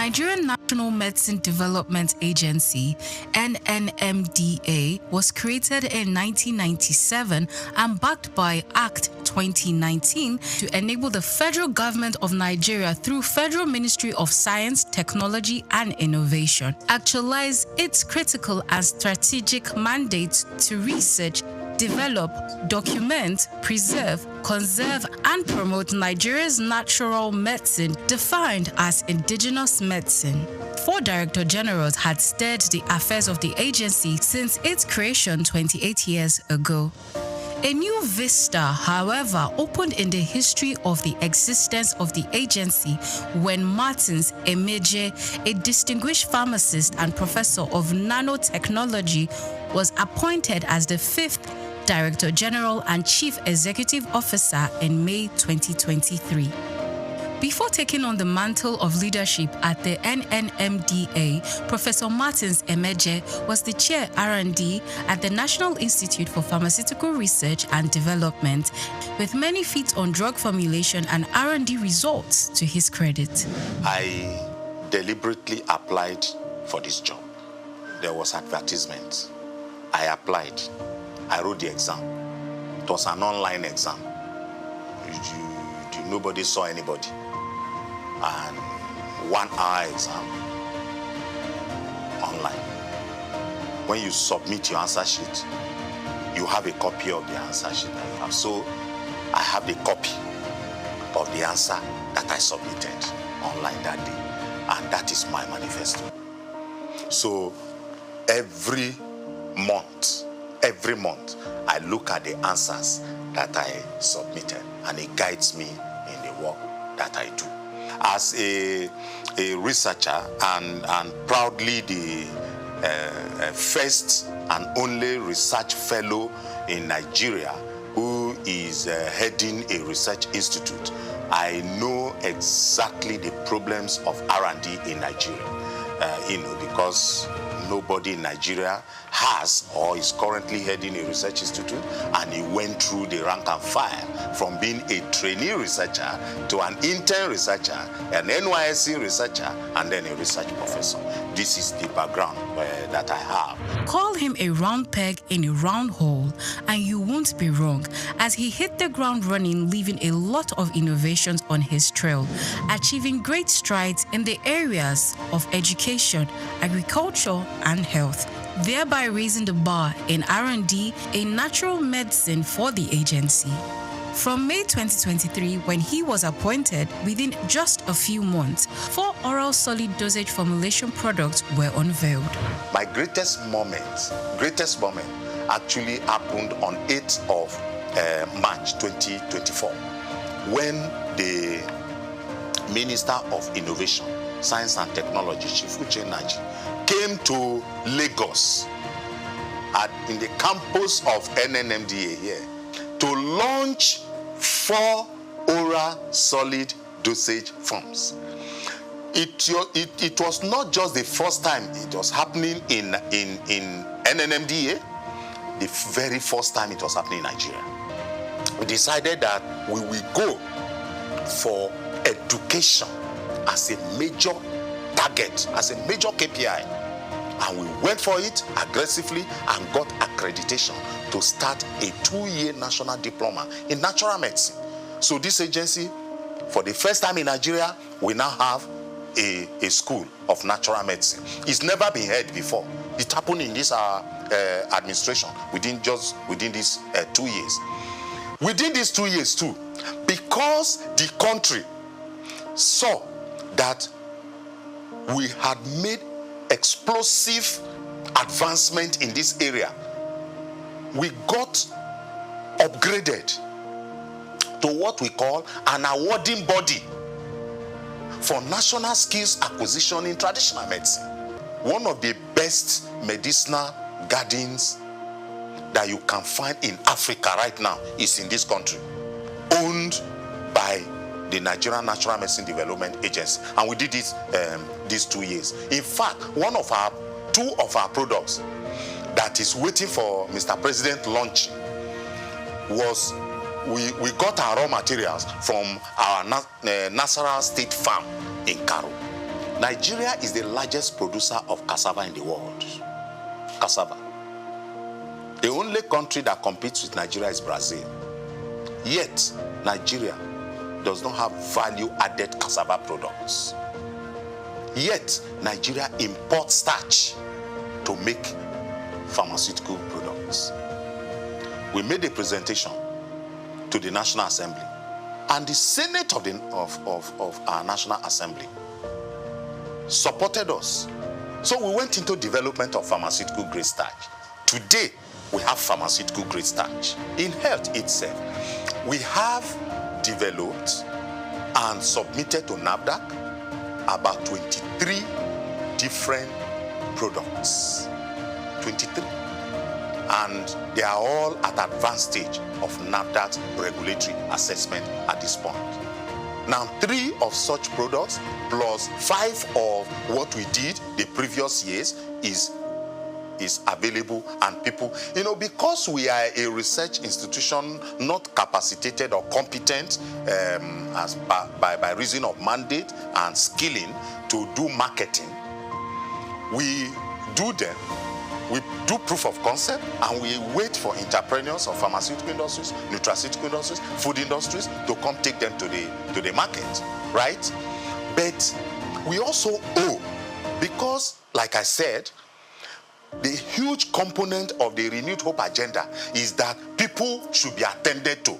Nigerian National Medicine Development Agency, NNMDA, was created in 1997 and backed by Act 2019 to enable the federal government of Nigeria through Federal Ministry of Science, Technology and Innovation actualize its critical and strategic mandates to research, develop, document, preserve, conserve, and promote Nigeria's natural medicine defined as indigenous medicine. 4 Director Generals had steered the affairs of the agency since its creation 28 years ago. A new vista, however, opened in the history of the existence of the agency when Martins Emeje, a distinguished pharmacist and professor of nanotechnology, was appointed as the 5th Director General and Chief Executive Officer in May 2023. Before taking on the mantle of leadership at the NNMDA, Professor Martins Emeje was the Chair R&D at the National Institute for Pharmaceutical Research and Development, with many feats on drug formulation and R&D results to his credit. I deliberately applied for this job. There was advertisement. I applied. I wrote the exam. It was an online exam. Nobody saw anybody. And 1 hour exam online. When you submit your answer sheet, you have a copy of the answer sheet that you have. So I have the copy of the answer that I submitted online that day. And that is my manifesto. So every month, I look at the answers that I submitted, and it guides me in the work that I do. As a researcher and proudly the first and only research fellow in Nigeria who is heading a research institute, I know exactly the problems of R&D in Nigeria, because nobody in Nigeria has or is currently heading a research institute, and he went through the rank and file from being a trainee researcher to an intern researcher, an NYSC researcher, and then a research professor. This is the background that I have. Call him a round peg in a round hole, and you won't be wrong, as he hit the ground running, leaving a lot of innovations on his trail, achieving great strides in the areas of education, agriculture, and health, thereby raising the bar in R&D in natural medicine for the agency. From May 2023, when he was appointed, within just a few months, 4 oral solid dosage formulation products were unveiled. My greatest moment actually happened on 8th of March 2024, when the Minister of Innovation, Science and Technology, Chief Naji, came to Lagos in the campus of NNMDA here to launch 4 oral solid dosage forms. It was not just the first time it was happening in NNMDA, the very first time it was happening in Nigeria. We decided that we will go for education as a major target, as a major KPI. And we went for it aggressively and got accreditation to start a 2-year national diploma in natural medicine. So this agency, for the first time in Nigeria, we now have a school of natural medicine. It's never been heard before. It happened in this administration within these 2 years. Within these 2 years too, because the country saw that we had made explosive advancement in this area, we got upgraded to what we call an awarding body for national skills acquisition in traditional medicine. One of the best medicinal gardens that you can find in Africa right now is in this country, owned by the Nigerian Natural Medicine Development Agency, and we did it these 2 years. In fact, two of our products that is waiting for Mr. President launch was we got our raw materials from our Nasarawa State Farm in Karo. Nigeria is the largest producer of cassava in the world. Cassava. The only country that competes with Nigeria is Brazil. Yet, Nigeria does not have value-added cassava products. Yet, Nigeria imports starch to make pharmaceutical products. We made a presentation to the National Assembly, and the Senate of our National Assembly supported us. So we went into development of pharmaceutical grade starch. Today, we have pharmaceutical grade starch. In health itself, we have developed and submitted to NAFDAC about 23 different products. 23. And they are all at advanced stage of NAFDAC's regulatory assessment at this point. Now, 3 of such products plus 5 of what we did the previous years is available, and people, because we are a research institution not capacitated or competent as by reason of mandate and skilling to do marketing, we do them. We do proof of concept, and we wait for entrepreneurs of pharmaceutical industries, nutraceutical industries, food industries to come take them to the market, right? But we also owe, because, like I said, the huge component of the Renewed Hope agenda is that people should be attended to,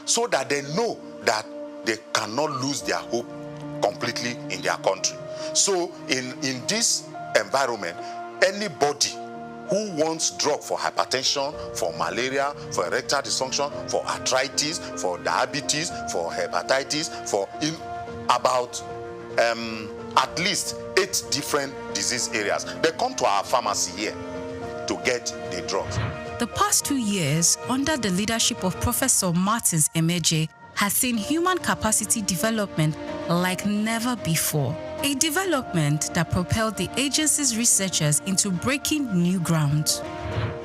so that they know that they cannot lose their hope completely in their country. So in this environment, anybody who wants drug for hypertension, for malaria, for erectile dysfunction, for arthritis, for diabetes, for hepatitis, for about at least 8 different disease areas, they come to our pharmacy here to get the drugs. The past 2 years, under the leadership of Professor Martins Emeje, has seen human capacity development like never before. A development that propelled the agency's researchers into breaking new ground.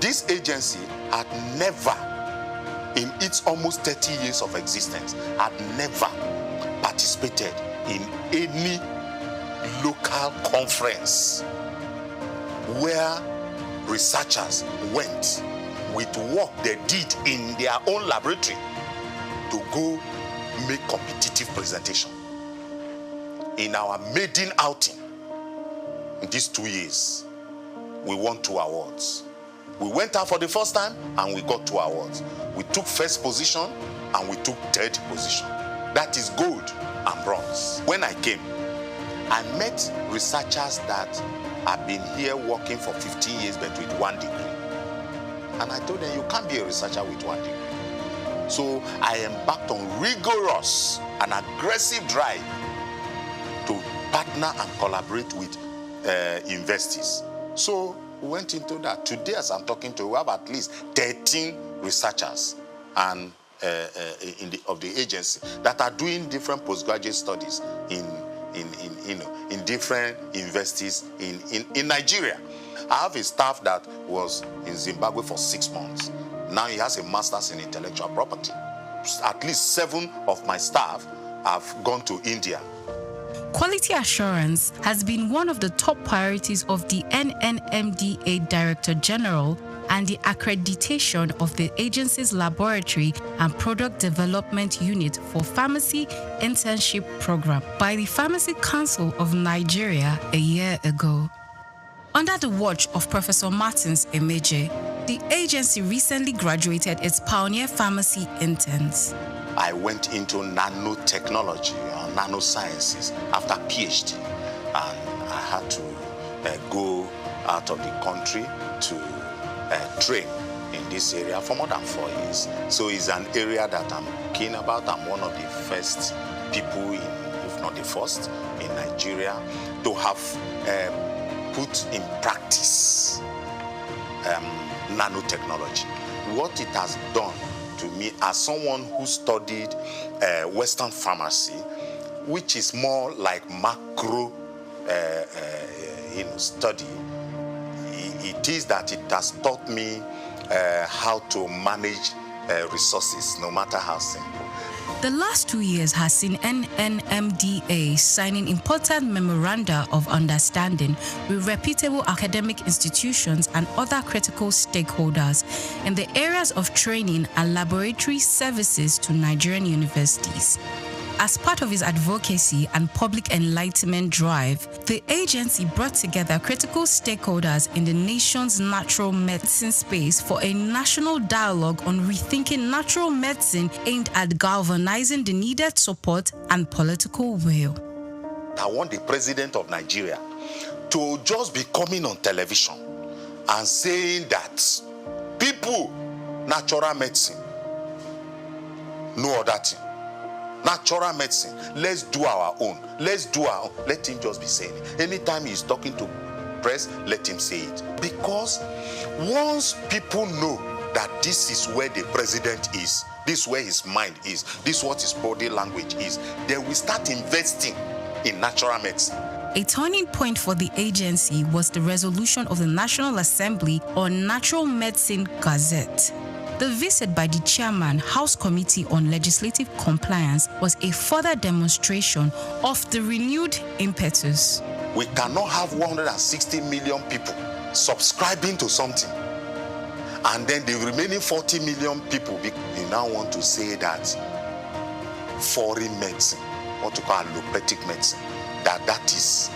This agency had never, in its almost 30 years of existence, had never participated in any local conference where researchers went with work they did in their own laboratory to go make competitive presentation. In our maiden outing in these 2 years, we won 2 awards. We went out for the first time and we got 2 awards. We took first position and we took third position. That is gold and bronze. When I came, I met researchers that have been here working for 15 years but with 1 degree. And I told them, you can't be a researcher with 1 degree. So I embarked on rigorous and aggressive drive to partner and collaborate with investors. So we went into that. Today, as I'm talking to you, we have at least 13 researchers and of the agency that are doing different postgraduate studies in different universities in Nigeria. I have a staff that was in Zimbabwe for 6 months. Now he has a master's in intellectual property. At least 7 of my staff have gone to India. Quality assurance has been one of the top priorities of the NNMDA Director General, and the accreditation of the agency's laboratory and product development unit for pharmacy internship program by the Pharmacy Council of Nigeria a year ago. Under the watch of Professor Martins Emeje, the agency recently graduated its pioneer pharmacy interns. I went into nanotechnology or nanosciences after PhD, and I had to go out of the country to train in this area for more than 4 years. So it's an area that I'm keen about. I'm one of the first people, if not the first, in Nigeria to have put in practice nanotechnology. What it has done to me as someone who studied Western pharmacy, which is more like macro study, it is that it has taught me how to manage resources, no matter how simple. The last 2 years has seen NNMDA signing important memoranda of understanding with reputable academic institutions and other critical stakeholders in the areas of training and laboratory services to Nigerian universities. As part of its advocacy and public enlightenment drive, the agency brought together critical stakeholders in the nation's natural medicine space for a national dialogue on rethinking natural medicine aimed at galvanizing the needed support and political will. I want the president of Nigeria to just be coming on television and saying that people, natural medicine, no other thing. Natural medicine, let's do our own. Let him just be saying it. Anytime he's talking to press, let him say it. Because once people know that this is where the president is, this is where his mind is, this is what his body language is, they will start investing in natural medicine. A turning point for the agency was the resolution of the National Assembly on Natural Medicine Gazette. The visit by the chairman, House Committee on Legislative Compliance, was a further demonstration of the renewed impetus. We cannot have 160 million people subscribing to something, and then the remaining 40 million people, you now want to say that foreign medicine, what you call allopathic medicine, that is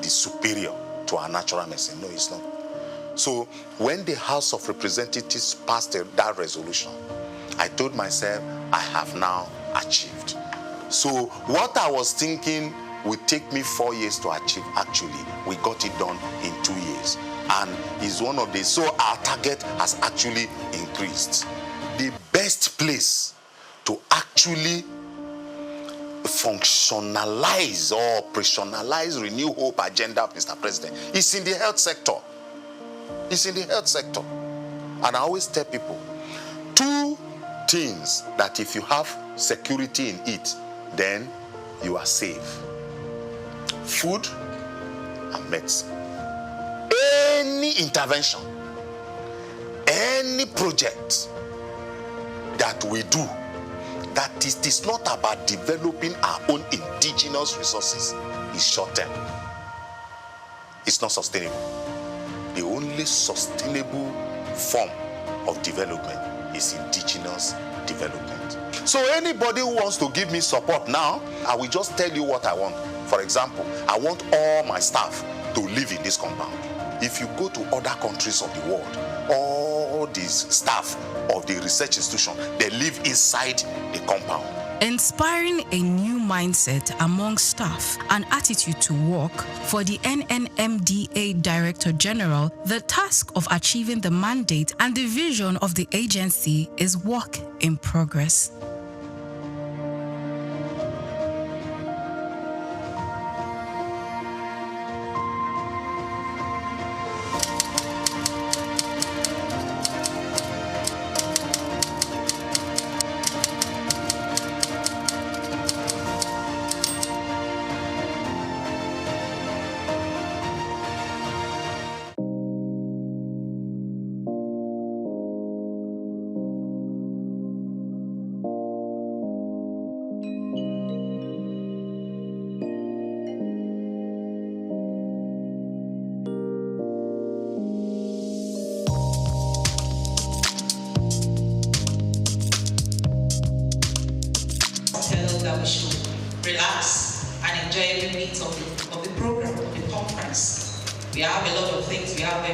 the superior to our natural medicine. No, it's not. So when the House of Representatives passed that resolution, I told myself, I have now achieved. So what I was thinking would take me 4 years to achieve, actually, we got it done in 2 years. And it's one of the, so our target has actually increased. The best place to actually functionalize or operationalize Renew Hope agenda, Mr. President, is in the health sector. It's in the health sector. And I always tell people, 2 things that if you have security in it, then you are safe. Food and medicine. Any intervention, any project that we do, that it is not about developing our own indigenous resources, is short-term. It's not sustainable. The only sustainable form of development is indigenous development. So anybody who wants to give me support now, I will just tell you what I want. For example, I want all my staff to live in this compound. If you go to other countries of the world, all these staff of the research institution, they live inside the compound. Inspiring a new mindset among staff and attitude to work, for the NNMDA Director General, the task of achieving the mandate and the vision of the agency is work in progress. That we should relax and enjoy every minute of the program, of the conference. We have a lot of things. We have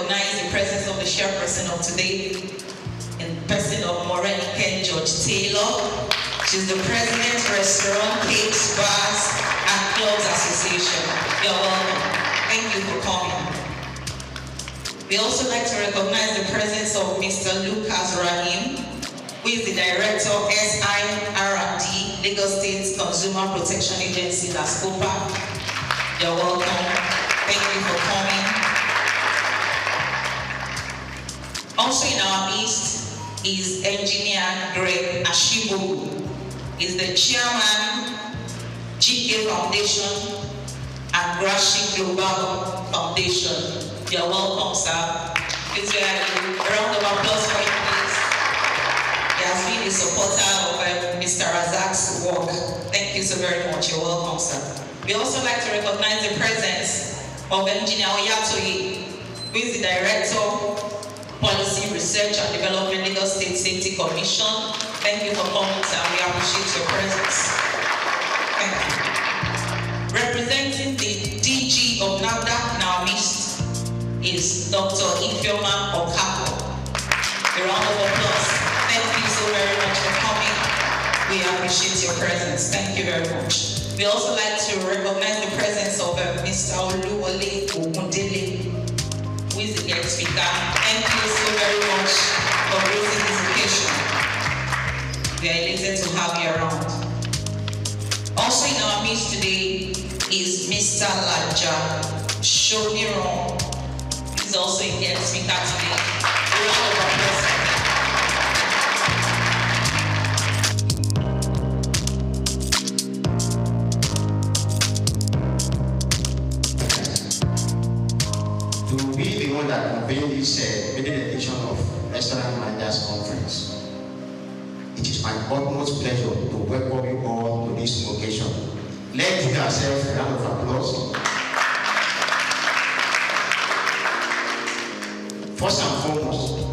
recognize the presence of the chairperson of today, in person of Maureen Ken George Taylor. She's the president, Restaurant, Cakes, Bars, and Clubs Association. You're welcome. Thank you for coming. We also like to recognize the presence of Mr. Lucas Rahim, who is the director of SIR&D, Lagos State Consumer Protection Agency, SOUQ. You're welcome. Thank you for coming. Also in our midst is Engineer Greg Ashibogu. He's the chairman, GK Foundation and Grashi Global Foundation. You're welcome, sir. Please a round of applause for him, please. He has been a supporter of Mr. Razak's work. Thank you so very much. You're welcome, sir. We also like to recognize the presence of Engineer Oyatoye, who is the Director, Policy Research and Development, Lagos State Safety Commission. Thank you for coming, sir. We appreciate your presence. Thank you. Representing the DG of NAFDAC in our midst is Dr. Ifeoma Okapo. A round of applause. Thank you so very much for coming. We appreciate your presence. Thank you very much. We also like to recognize the presence of Mr. Oluwole Ogundele, who is the guest speaker. Thank you so very much for raising this occasion. We are elated to have you around. Also in our midst today is Mr. Laja Shomiron. He's also a guest speaker today. A round of applause. To be the one that convened this maiden edition of Restaurant Managers Conference, it is my utmost pleasure to welcome you all to this occasion. Let's give ourselves a round of applause. First and foremost,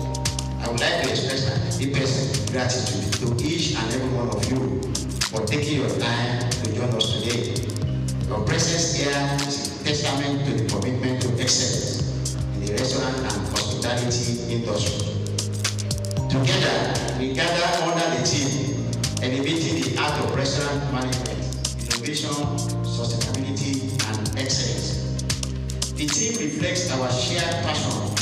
I would like to express my deepest gratitude to each and every one of you for taking your time to join us today. Your presence here is a testament to the commitment to excellence in the restaurant and hospitality industry. Together, we gather under the theme, elevating the art of restaurant management, innovation, sustainability, and excellence. The theme reflects our shared passion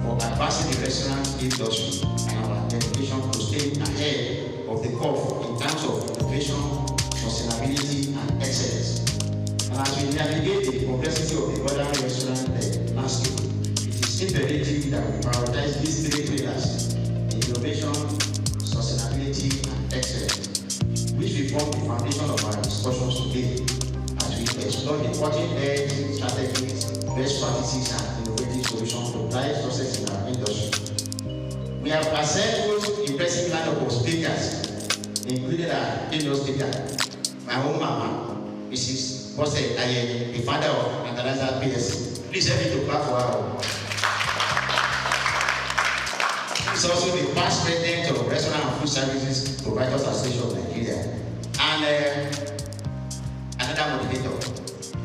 for advancing the restaurant industry and our dedication to staying ahead of the curve in terms of innovation, sustainability, and excellence. And as we navigate the complexity of the modern restaurant landscape, it is imperative that we prioritize these three pillars: innovation, sustainability, and excellence, which will form the foundation of our discussions today as we explore the cutting-edge strategies, best practices, and innovative solutions to drive success in our industry. We have assembled impressive lineup of speakers, including our keynote speaker, my own mama, Mrs. Bose Aye, the founder of International PSC. Please help me to clap for her. She's also the past president of Restaurant and Food Services Providers Association of Nigeria. And another motivator,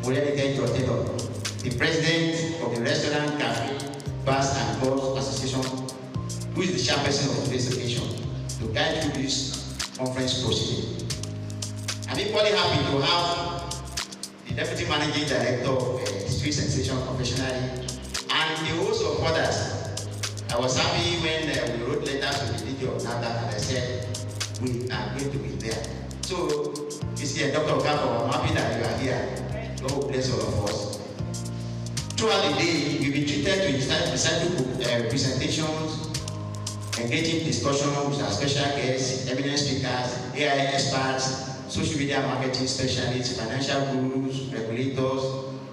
Maureen Ken George Taylor, the president of the Restaurant, Cafe, Bars and Clubs Association, who is the chairperson of today's occasion, to guide through this conference proceeding. I'm equally happy to have the Deputy Managing Director of Street Sensation Confectionery and the host of others. I was happy when we wrote letters to the DG of NAFDAC and I said, we are going to be there. So, this year, Dr. Okafor, I'm happy that you are here. God bless all of us. Throughout the day, you'll be treated to insightful presentations, engaging discussion with our special guests, eminent speakers, AI experts, social media marketing specialists, financial gurus, regulators,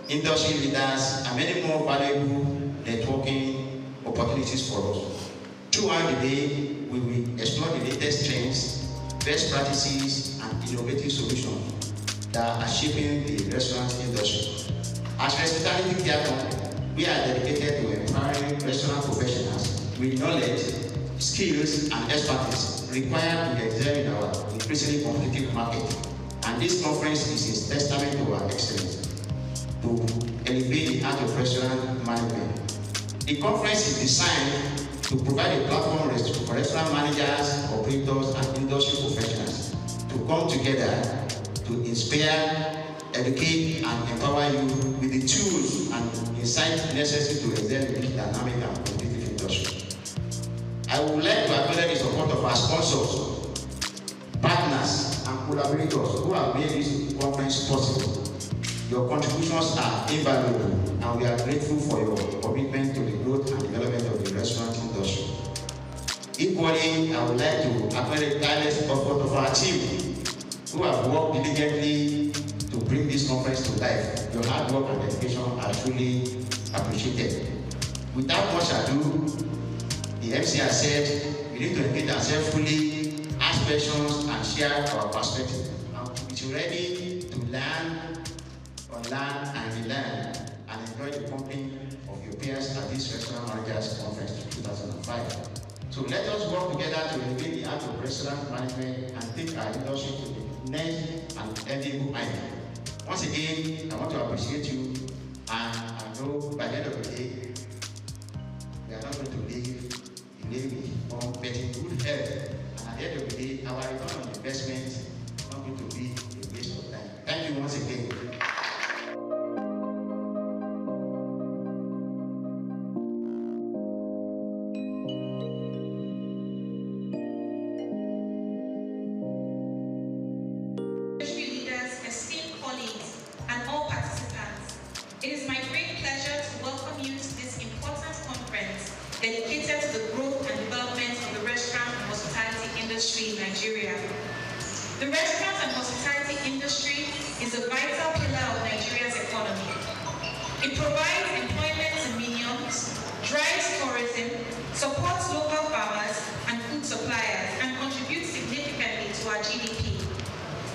industry leaders, and many more valuable networking opportunities for us. Throughout the day, we will explore the latest trends, best practices, and innovative solutions that are shaping the restaurant industry. As Hospitality Care Company, we are dedicated to empowering restaurant professionals with knowledge, skills, and expertise required to excel in our increasingly competitive market. And this conference is a testament to our excellence to elevate the art of restaurant management, The conference is designed to provide a platform for restaurant managers, operators, and industry professionals to come together to inspire, educate, and empower you with the tools and insights necessary to excel in this dynamic and competitive industry. I would like to acknowledge the support of our sponsors, partners, and collaborators who have made this conference possible. Your contributions are invaluable, and we are grateful for your commitment to the growth and development of the restaurant industry. Equally, I would like to acknowledge the tireless effort of our team, who have worked diligently to bring this conference to life. Your hard work and dedication are truly appreciated. Without much ado, the MC has said we need to engage ourselves fully, ask questions, and share our perspective. And we're ready to learn, unlearn, and relearn, and enjoy the company of your peers at this Restaurant Managers Conference 2005. So let us work together to elevate the art of restaurant management and take our industry to the next and enviable height. Once again, I want to appreciate you, and I know by the end of the day, we are not going to leave the navy on getting good health. And at the end of the day, our return on investment is not going to be a waste of time. Thank you once again. It is my great pleasure to welcome you to this important conference dedicated to the growth and development of the restaurant and hospitality industry in Nigeria. The restaurant and hospitality industry is a vital pillar of Nigeria's economy. It provides employment to millions, drives tourism, supports local farmers and food suppliers, and contributes significantly to our GDP.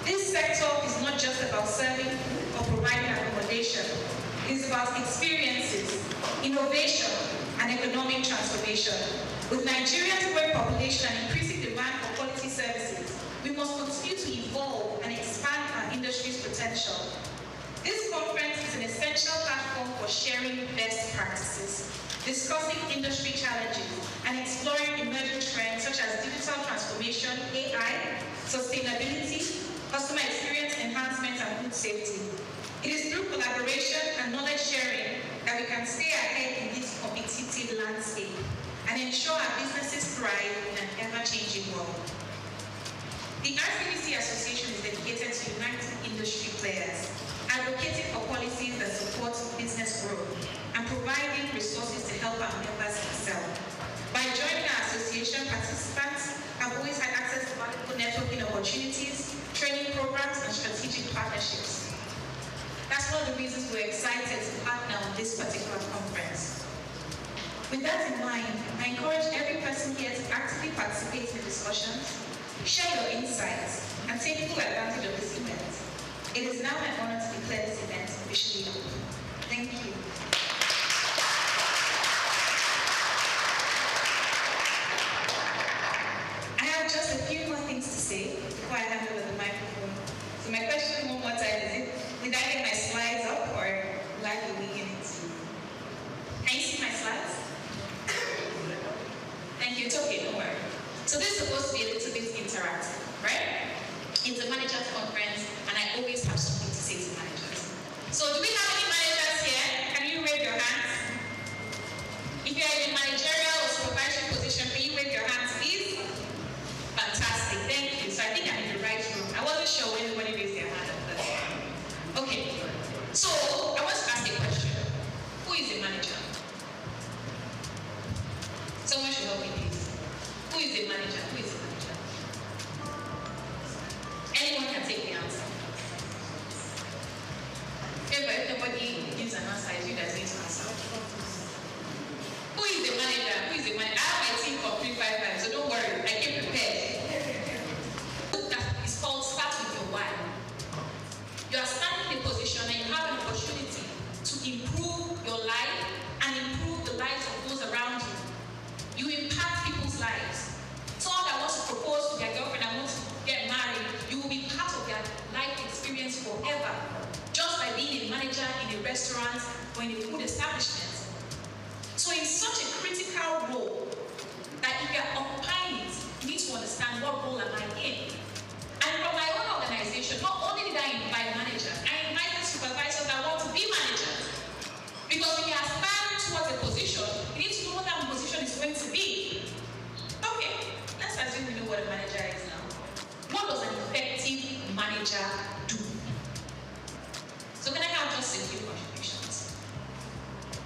This sector is not just about serving food or providing accommodation. It is about experiences, innovation, and economic transformation. With Nigeria's growing population and increasing demand for quality services, we must continue to evolve and expand our industry's potential. This conference is an essential platform for sharing best practices, discussing industry challenges, and exploring emerging trends such as digital transformation, AI, sustainability, customer experience enhancement, and food safety. It is through collaboration and knowledge sharing that we can stay ahead in this competitive landscape and ensure our businesses thrive in an ever-changing world. The RCBC Association is dedicated to uniting industry players, advocating for policies that support business growth, and providing resources to help our members excel. By joining our association, participants have always had access to valuable networking opportunities, training programs, and strategic partnerships. That's one of the reasons we're excited to partner on this particular conference. With that in mind, I encourage every person here to actively participate in discussions, share your insights, and take full advantage of this event. It is now my honor to declare this event officially open. Thank you. I have just a few more things to say before I hand over the microphone. So my question one more time is, did I get my slides up, or will I be winging it? Can you see my slides? Thank you, it's okay, don't worry. So this is supposed to be a little bit interactive, right? It's a managers conference, and I always have something to say to managers. So do we have any managers here? Can you wave your hands? If you are in a managerial or supervisory position, can you wave your hands, please? Fantastic, thank you. So I think I'm in the right room. I wasn't sure when everybody raised their hand. Okay, so I want to ask a question. Who is a manager? Someone should help me, please. Who is a manager? Who is a manager? Anyone can take the answer. Okay, but if nobody gives an answer, you guys need to answer. Who is a manager? assume you know what a manager is now. What does an effective manager do? So can I have just a few contributions?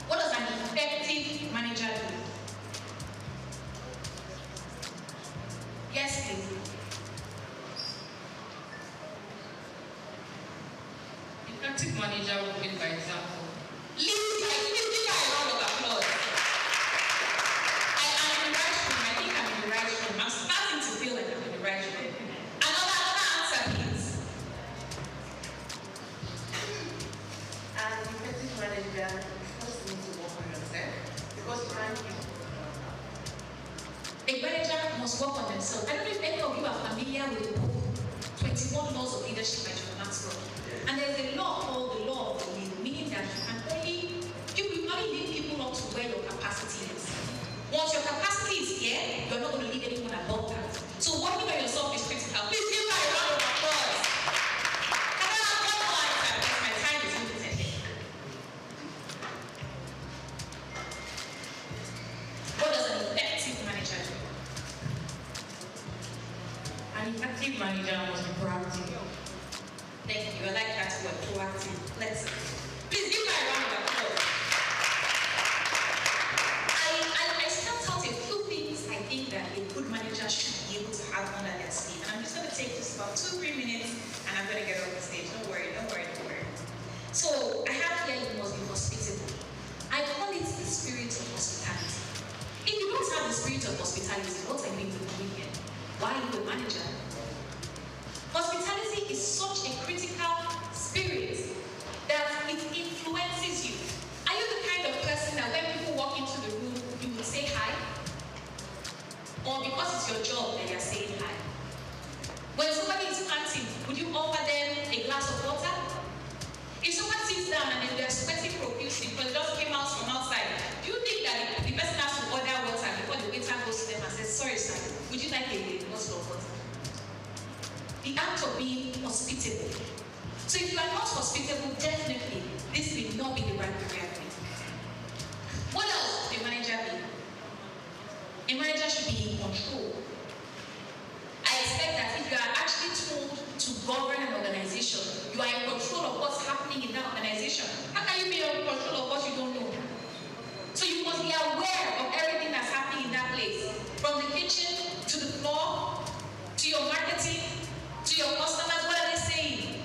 What does an effective manager do? Yes, please. Effective manager will lead by example. Lead by a round of applause. I am in the right room. I think I'm in the right room. I'm starting to feel like I'm in the right room. Another answer, please. As an effective manager, you first need to work on yourself because you can't give. A manager must work on themselves. I don't know if any of you are familiar with the book 21 Laws of Leadership by John Maxwell. And there's a law called the law of the lead, meaning that you will only lead people up to where your capacity is. Once your capacity is here, you're not going to leave anyone above that. So working on yourself is critical. Please give her a round of applause. Can I have one more answer because my time is limited here. What does an effective manager do? An effective manager must be proactive. Thank you. I like that word, proactive. Let's please give me a round of applause. I spelled out a few things I think that a good manager should be able to have under their sleeve. And I'm just going to take just about 2-3 minutes and I'm going to get off the stage. Don't worry. So I have here you must be hospitable. I call it the spirit of hospitality. If you don't have the spirit of hospitality, what are you even doing here? Why are you a manager? Hospitality is such a critical spirit that it influences you. Are you the kind of person that when people walk into the room, you would say hi? Or because it's your job that you're saying hi? When somebody is panting, would you offer them a glass of water? If someone sits down and they're sweating profusely because they just came out from outside, do you think that the person has to order water before the waiter goes to them and says, sorry sir, would you like a bottle of water? The act of being hospitable. So if you are not hospitable, definitely this will not be the right career for you. What else should a manager be? A manager should be in control. I expect that if you are actually told to govern an organization, you are in control of what's happening in that organization. How can you be in control of what you don't know? So you must be aware of everything that's happening in that place. From the kitchen to the floor, to your marketing, to your customers, what are they saying?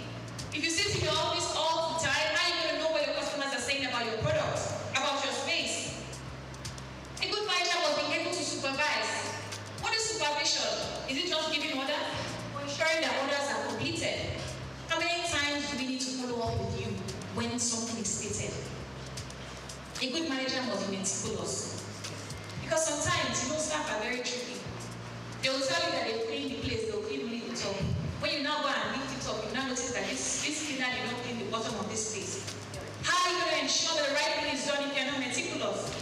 If you sit in your office all the time, how are you going to know what your customers are saying about your products, about your space? A good manager must be able to supervise. What is supervision? Is it just giving orders or ensuring that orders are completed? How many times do we need to follow up with you when something is stated? A good manager must be meticulous. Because sometimes, staff are very tricky. They will tell you that they clean the place, they'll clean only the top. When you now go and lift it up, you now notice that this cleaner did not clean the bottom of this space. How are you going to ensure that the right thing is done if you're not meticulous?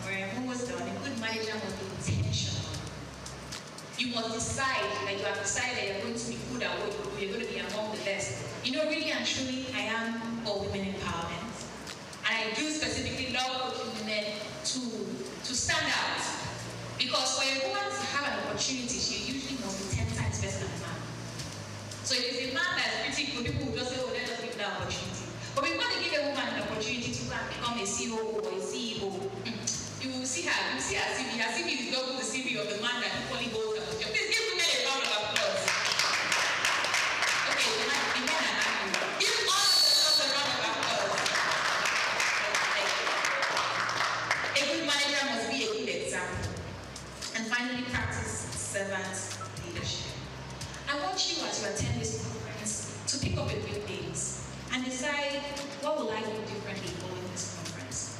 I'm almost done. A good manager must be intentional. You must decide that you have decided that you're going to be good at what you do, you're going to be among the best. Really and truly, I am for women empowerment. And I do specifically love coaching women to stand out. Because for a woman to have an opportunity, she usually must be 10 times better than a man. So if it's a man that's pretty good, people will just say, oh, let us give that opportunity. But before they give a woman an opportunity to become a CEO or a CEO, you will see her CV. Her CV is double the CV of the man that equally holds a position. Please give women a round of applause. Okay, the men are happy. Give all of themselves a round of applause. A good manager must be a good example. And finally, practice servant leadership. I want you, as you attend this conference, to pick up a few things and decide, what will I do differently following this conference?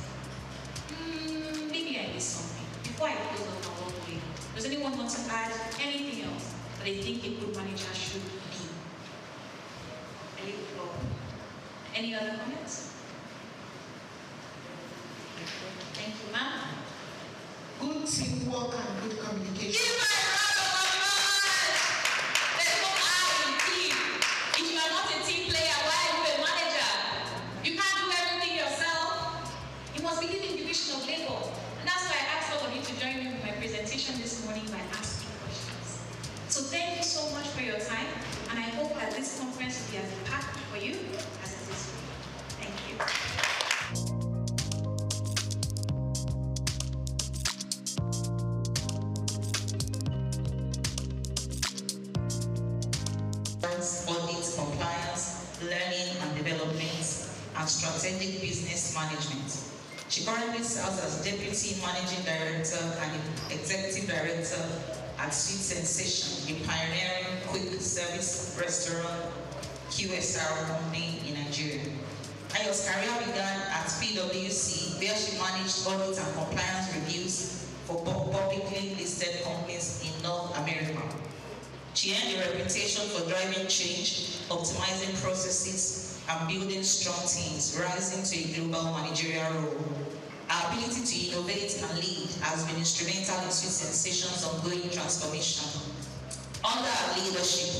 Maybe I missed something. Before I close up my walkway, does anyone want to add anything else that they think a good manager should be? Any other comments? Thank you, ma'am. Good teamwork and good communication. Give my round of applause! There's no I in team. If you are not a team player, why are you a manager? You can't do everything yourself. You must be given division of labor. And that's why I asked all of you to join me Strategic Business Management. She currently serves as Deputy Managing Director and Executive Director at Sweet Sensation, a pioneering quick service restaurant QSR company in Nigeria. Ayo's career began at PwC, where she managed audit and compliance reviews for publicly listed companies in North America. She earned a reputation for driving change, optimizing processes, and building strong teams, rising to a global managerial role. Her ability to innovate and lead has been instrumental in Sweet Sensation's ongoing transformation. Under her leadership,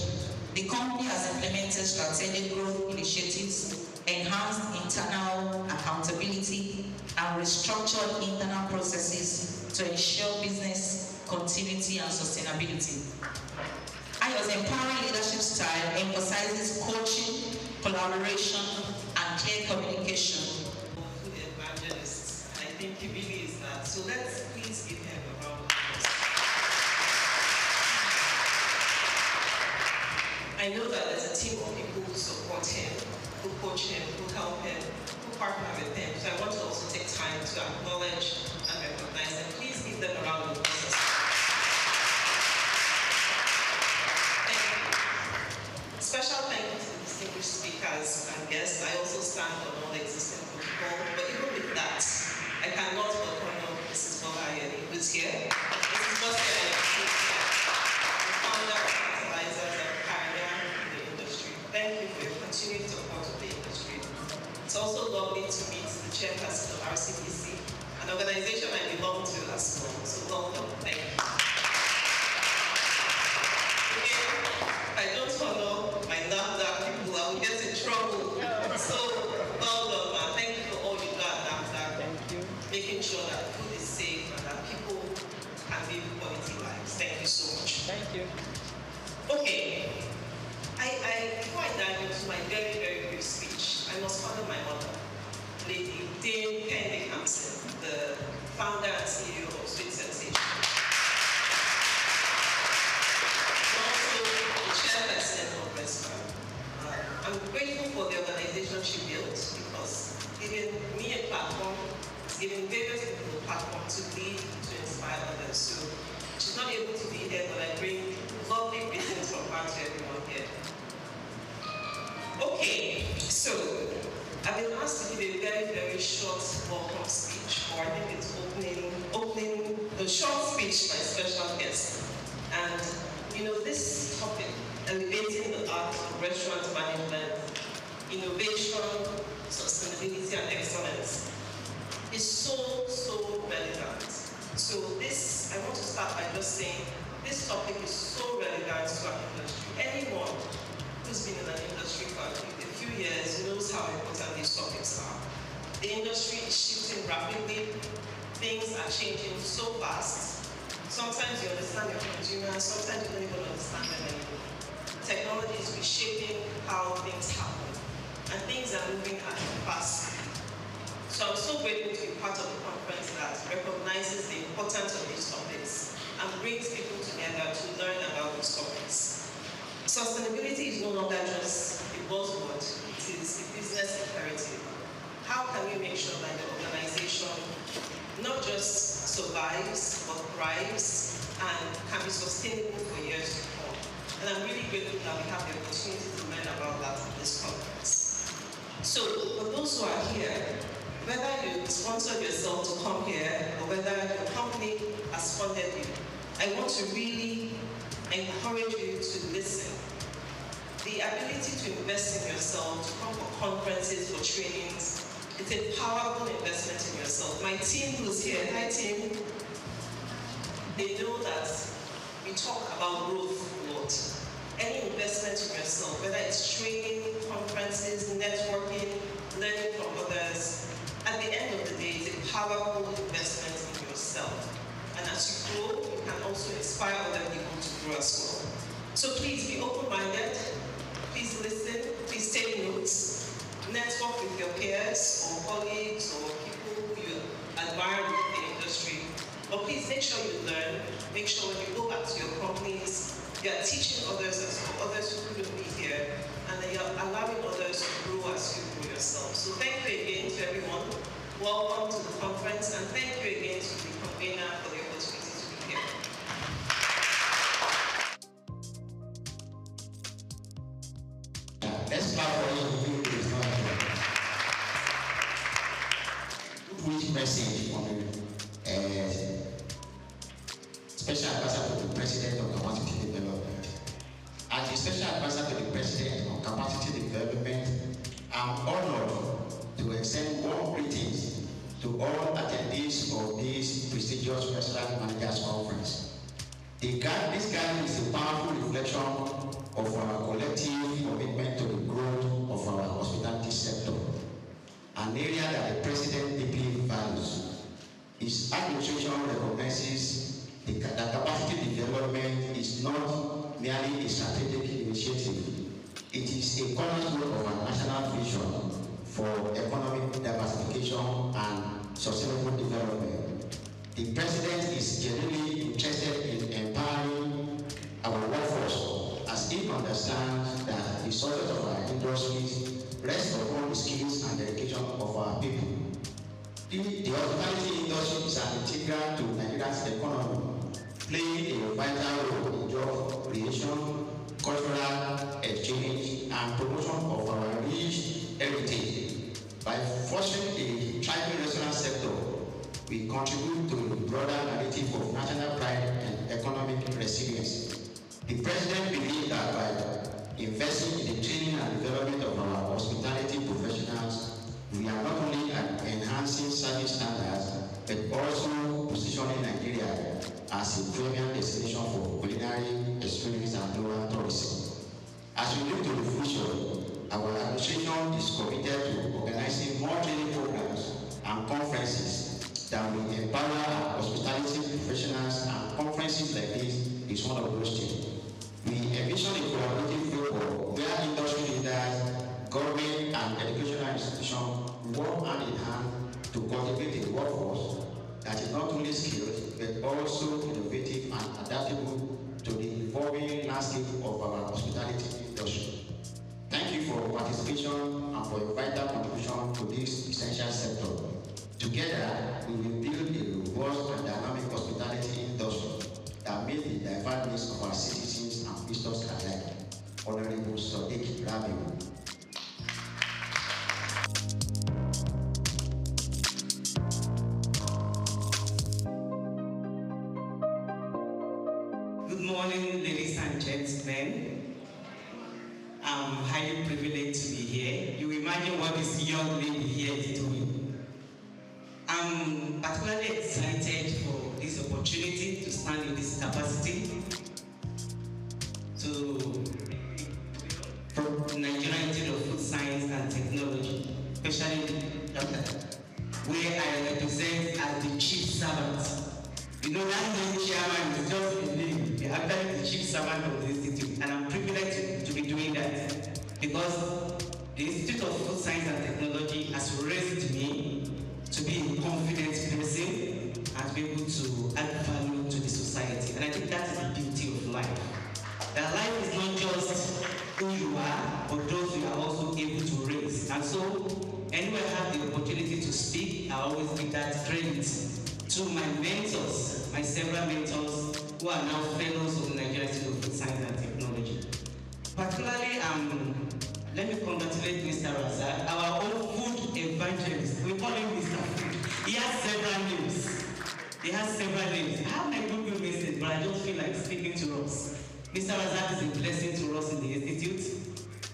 the company has implemented strategic growth initiatives, enhanced internal accountability, and restructured internal processes to ensure business continuity and sustainability. Ayo's empowering leadership style emphasizes coaching, collaboration, and clear communication. Food evangelist, and I think he really is that. So let's please give him a round of applause. I know that there's a team of people who support him, who coach him, who help him, who partner with him. So I want to also take time to acknowledge and recognize them. Please give them a round of applause. Thank you. Special thank you to the distinguished speakers and guests. I also stand on all the existing protocol, but even with that, I cannot but honor Mrs. Bola Ayeni, who's here. Mrs. Bola Ayeni, the founder of Fertilizers and pioneer in the industry. Thank you for your continued support of the industry. It's also lovely to meet the chairperson of RCPC, an organization I belong to as well. So welcome. Thank you. Again, I don't honor my NAFDAC people, I will get in trouble. So well done, man. Thank you for all you do at NAFDAC. Making sure that food is safe and that people can live quality lives. Thank you so much. Thank you. Okay. Before I dive into my very, very brief speech, I must honor my mother, Lady Dame Penny Hampson, the founder and CEO of Sweet Sensation. Also, the chairperson of Restaurant. I'm grateful for the organization she built because giving me a platform, it's giving various people a platform to lead, to inspire others. So she's not able to be here, but I bring lovely greetings from her to everyone here. Okay, so I've been asked to give a very, very short welcome speech, or I think it's opening a short speech by special guest. And you know, this topic, elevating the art of restaurant management, innovation, sustainability, and excellence, is so relevant. So this, I want to start by just saying, this topic is so relevant to our industry. Anyone who's been in an industry for a few years knows how important these topics are. The industry is shifting rapidly. Things are changing so fast. Sometimes you understand your consumers, sometimes you don't even understand them anymore. Technology is reshaping how things happen, and things are moving at a fast speed. So I'm so grateful to be part of a conference that recognizes the importance of these topics and brings people together to learn about these topics. Sustainability is no longer just a buzzword, it is a business imperative. How can we make sure that the organization not just survives, but thrives and can be sustainable for years to come? And I'm really grateful that we have the opportunity to learn about that at this conference. So for those who are here, whether you sponsored yourself to come here or whether your company has funded you, I want to really encourage you to listen. The ability to invest in yourself, to come for conferences, for trainings, it's a powerful investment in yourself. My team who's here, hi team, they know that we talk about growth a lot. Any investment in yourself, whether it's training, conferences, networking, learning from others, at the end of the day, it's a powerful investment in yourself. And as you grow, you can also inspire other people to grow as well. So please be open-minded, please listen, please take notes, network with your peers or colleagues or people who you admire in the industry. But please make sure you learn, make sure when you go back to your companies, you're teaching others as well, others who couldn't be here, and then you're allowing others to grow as you grow yourself. So thank you again to everyone. Welcome to the conference, and thank you again to the convener for the opportunity to be here. Let's clap for you. Which message from the Special Advisor to the President on Capacity Development. As the Special Advisor to the President on Capacity Development, I'm honored to extend warm greetings to all attendees of this prestigious Restaurant Managers Conference. This gathering is a powerful reflection of our collective commitment to the growth of our hospitality sector, an area that the President deeply values. His administration recognizes that capacity development is not merely a strategic initiative. It is a cornerstone of our national vision for economic diversification and sustainable development. The President is genuinely interested in empowering our workforce, as he understands that the success of our industries rests upon the skills and dedication of our people. The hospitality industry is an integral to Nigeria's economy, playing a vital role in job creation, cultural exchange, and promotion of our rich heritage. By fostering a thriving restaurant sector, we contribute to the broader narrative of national pride and economic resilience. The President believes that by investing in the training and development of our hospitality professionals, we are not only enhancing service standards, but also positioning Nigeria as a premium destination for culinary experience and global tourism. As we look to the future, our administration is committed to organizing more training programs and conferences that will empower our hospitality professionals, and conferences like this is one of those things. We envision a collaborative framework where industry leaders, government, and educational institutions work hand in hand to cultivate a workforce that is not only skilled but also innovative and adaptable to the evolving landscape of our hospitality industry. Thank you for your participation and for your vital contribution to this essential sector. Together, we will build a robust and dynamic hospitality industry that meets the diverse needs of our citizens and visitors alike. Honorable Souq Rabiu. Good morning, ladies and gentlemen. I'm highly privileged to be here. You imagine what this young lady here is doing. I'm particularly excited for this opportunity to stand in this capacity from Nigeria Institute of Food Science and Technology, especially where I represent as the chief servant. You know, that name chairman is just a name. They are the chief servant of the institute, and I'm privileged to be doing that because the Institute of Food Science and Technology has raised me to be a confident person and to be able to add value to the society. And I think that's the beauty of life. That life is not just who you are, but those you are also able to raise. And so, anywhere I have the opportunity to speak, I always give that credit to my mentors, my several mentors who are now fellows of the Nigeria Institute of Food Science and Technology. Particularly, let me congratulate Mr. Razak, our own food evangelist. We call him Mr. Food. He has several names. I have my good message, but I just feel like speaking to us. Mr. Razak is a blessing to us in the Institute,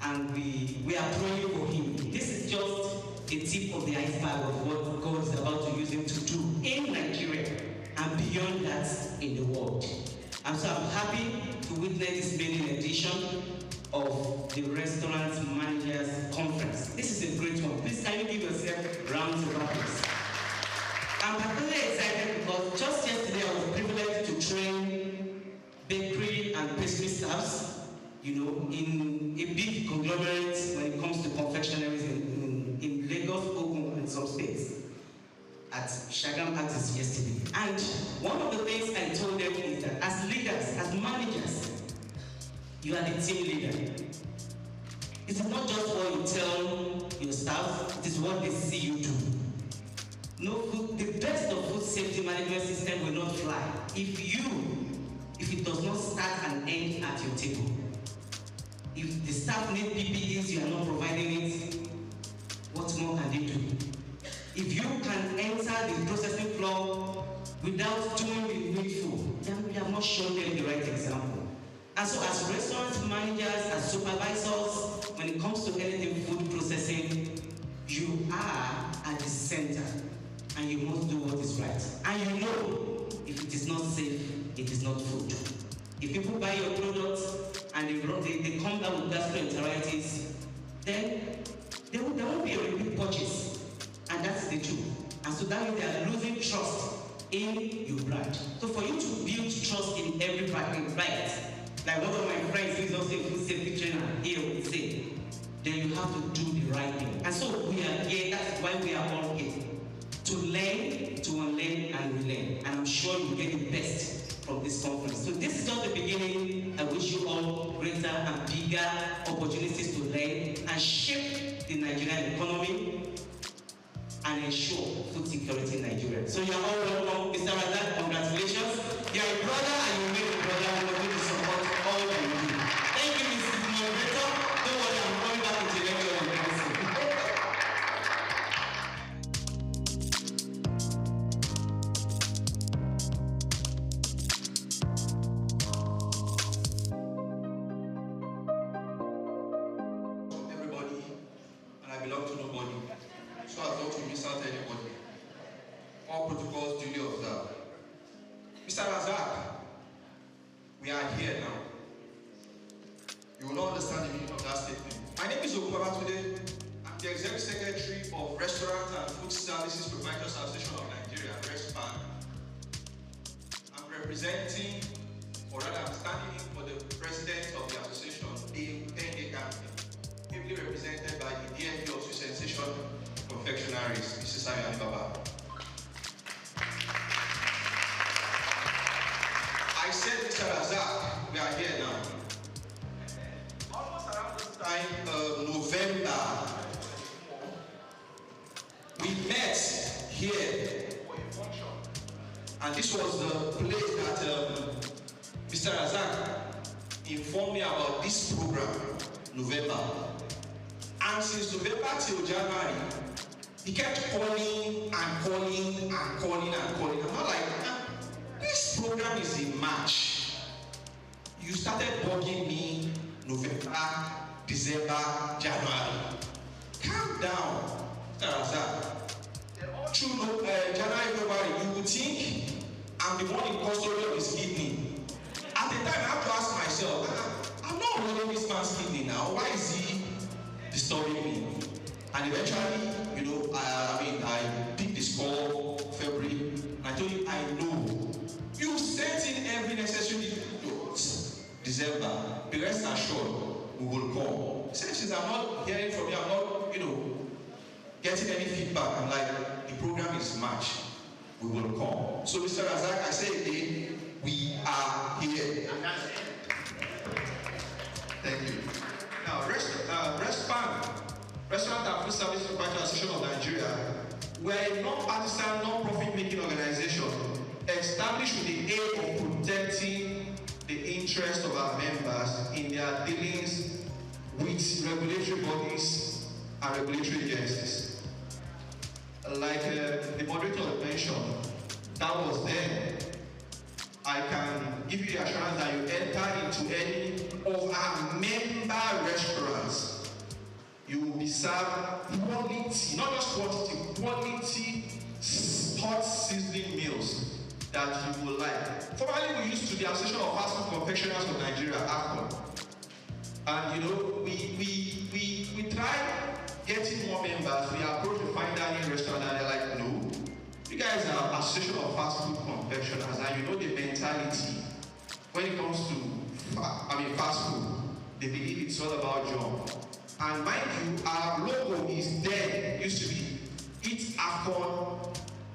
and we are praying for him. This is just the tip of the iceberg of what God is about to use him to do in Nigeria and beyond that in the world. And so I'm happy to witness this maiden edition of the Restaurant Managers Conference. This is a great one. Please can you give yourself rounds of applause. I'm particularly excited because just yesterday I was privileged to train bakery and pastry staffs, in a big conglomerate when it comes to confectionaries in Lagos, Ogun, and some states at Shagam Axis yesterday. And one of the things I told them is that as leaders, as managers, You are the team leader. It is not just what you tell your staff, it is what they see you do. No food, the best of food safety management system will not fly if it does not start and end at your table. If the staff need PPEs, you are not providing it, what more can they do? If you can enter the processing floor without doing the needful, then we have not shown them the right example. And so as restaurant managers, as supervisors, when it comes to anything food processing, you are at the center and you must do what is right. And you know, if it is not safe, it is not food. If people buy your products and they come down with gastroenteritis, then there won't be a repeat purchase. And that's the truth. And so that means they are losing trust in your brand. So for you to build trust in every brand, right? Like one of my friends who is also a food safety trainer here would say, then you have to do the right thing. And so we are here, that's why we are all here. To learn, to unlearn, and relearn. And I'm sure you get the best from this conference. So this is just the beginning. I wish you all greater and bigger opportunities to learn and shape the Nigerian economy and ensure food security in Nigeria. So you're all welcome, Mr. Razak, congratulations. You're a brother and you made a brother who will to support all that you do. Thank you, Mr. Moderator. Don't worry, I'm coming back with the lecture on council. Everybody, and I belong to nobody. So as not to miss out anybody. All protocols duly observed. Mr. Razak, we are here now. You will not understand the meaning of that statement. My name is today. I'm the Executive Secretary of Restaurant and Food Services Proprietors Association of Nigeria, RESPAN. I'm representing, or rather I'm standing in for the President of the Association, the 10-day campaign, ably represented by the DMP of Sensation Confectionaries, Mrs. Ayani Baba. I said, Mr. Razak, we are here now. Almost around this time, November, we met here for a function. And this was the place that Mr. Razak informed me about this program, November. And since November till January, he kept calling and calling and calling and calling. I'm not like, this program is in March. You started bugging me November, December, January. Calm down, Mr. Razak. Through January, February, you would think I'm the one in custody of his kidney. At the time, I have to ask myself, I'm not holding this man's kidney now. Why is he disturbing me? And eventually, you know, I picked this call February, and I told him, I know. You sent in every necessary note. December, be rest assured, we will call. Since I'm not hearing from you, I'm not, you know, getting any feedback. I'm like, the program is March, we will call. So, Mr. Razak, I say again, we are here. Thank you. Now, Restaurant and Food Service Proprietors Association of Nigeria, we're a non-partisan, non-profit making organization established with the aim of protecting the interests of our members in their dealings with regulatory bodies and regulatory agencies. Like the moderator mentioned, that was then. I can give you the assurance that you enter into any of our member restaurants, you will be served quality, not just quantity, quality hot seasoning meals that you will like. Formerly, we used to the Association of Fast Food Confectioners of Nigeria, AFCON. And you know, we try getting more members. We approach the fine dining restaurant and they're like, no, you guys are Association of Fast Food Confectioners, and you know the mentality when it comes to fast food. They believe it's all about job. And mind you, our logo is there. It used to be Eat AFCON,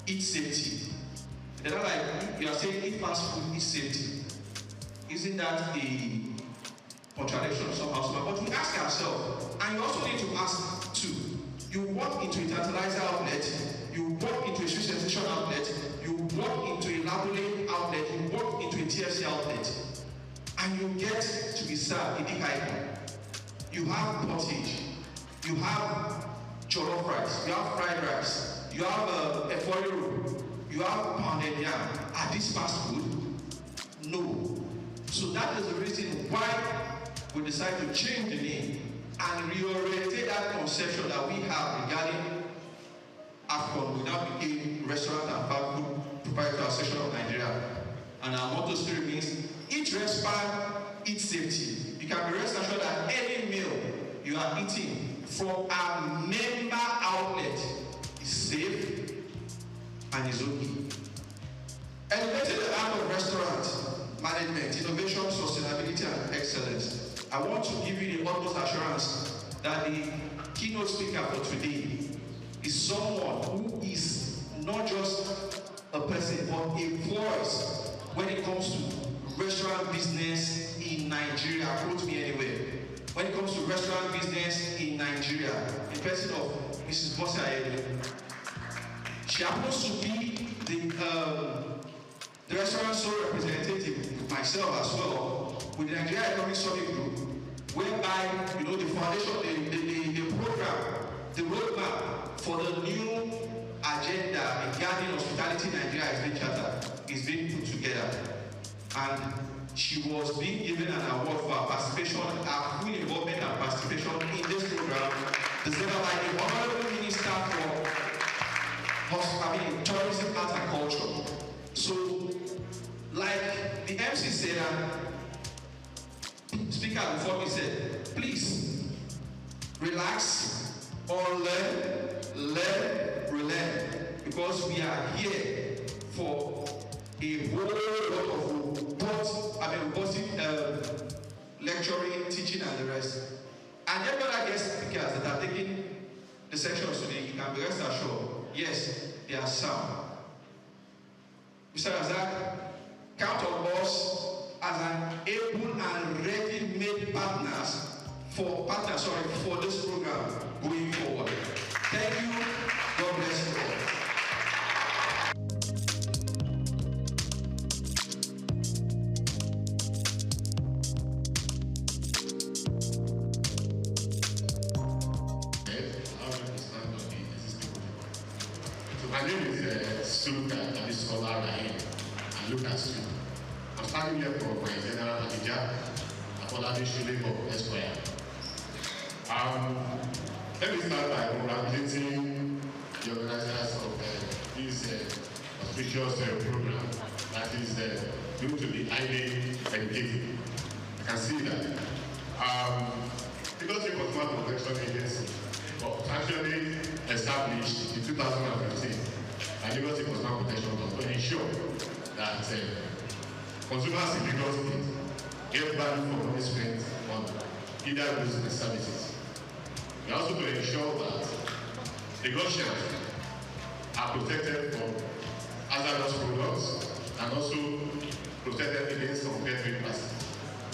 Eat Safety. They're not like, you are saying eat fast food, eat safety. Isn't that a contradiction somehow, but we ask ourselves, and you also need to ask too. You walk into a tantalizer outlet, you walk into a street sensation outlet, you walk into a labelling outlet, you walk into a TFC outlet, and you get to be served a big icon. You have pottage, you have jollof rice, you have fried rice, you have a efori, you have pounded yam. Are these fast food? No. So that is the reason why we decided to change the name and reorientate that conception that we have regarding AFCON without being Restaurant and Fast Food Proprietary Association of Nigeria. And our motto still remains, eat respect, eat safety. You can be rest assured that any meal you are eating from our member outlet is safe and is okay. Elevating the art of restaurant management, innovation, sustainability, and excellence. I want to give you the utmost assurance that the keynote speaker for today is someone who is not just a person, but a voice when it comes to restaurant business in Nigeria. Quote me anywhere. When it comes to restaurant business in Nigeria, in person of Mrs. Bossa Ayede. She happens to be the restaurant sole representative, myself as well, with the Nigeria Economic Summit Group, whereby, you know, the foundation, the program, the roadmap for the new agenda regarding hospitality in Nigeria is being put together. And she was being given an award for her participation, her full involvement and participation in this program, presented by the Honorable Minister for Tourism, Arts and Culture. So, like the MC said, speaker before me said, please relax or learn, because we are here for a whole lot of robust lecturing, teaching, and the rest. And every other guest speakers that are taking the sessions today, you can be rest assured, yes, they are sound. Mr. Razak, count on us as an able and ready-made partners for this program going forward. Thank you. God bless you all. My name is SOUQ, that is scholar Rahim, and look at SOUQ. I'm standing here for my general manager, Afolabi Shulebo Esquire. Let me start by congratulating the organizers of this auspicious program that is going to be highly educative. I can see that. Because the Consumer Protection Agency was actually established in 2015 by Lagos State Consumer Protection Law to ensure that consumers in Lagos State get value for money spent on either goods and services. We also to ensure that Lagosians are protected from hazardous products and also protected against unfair practices.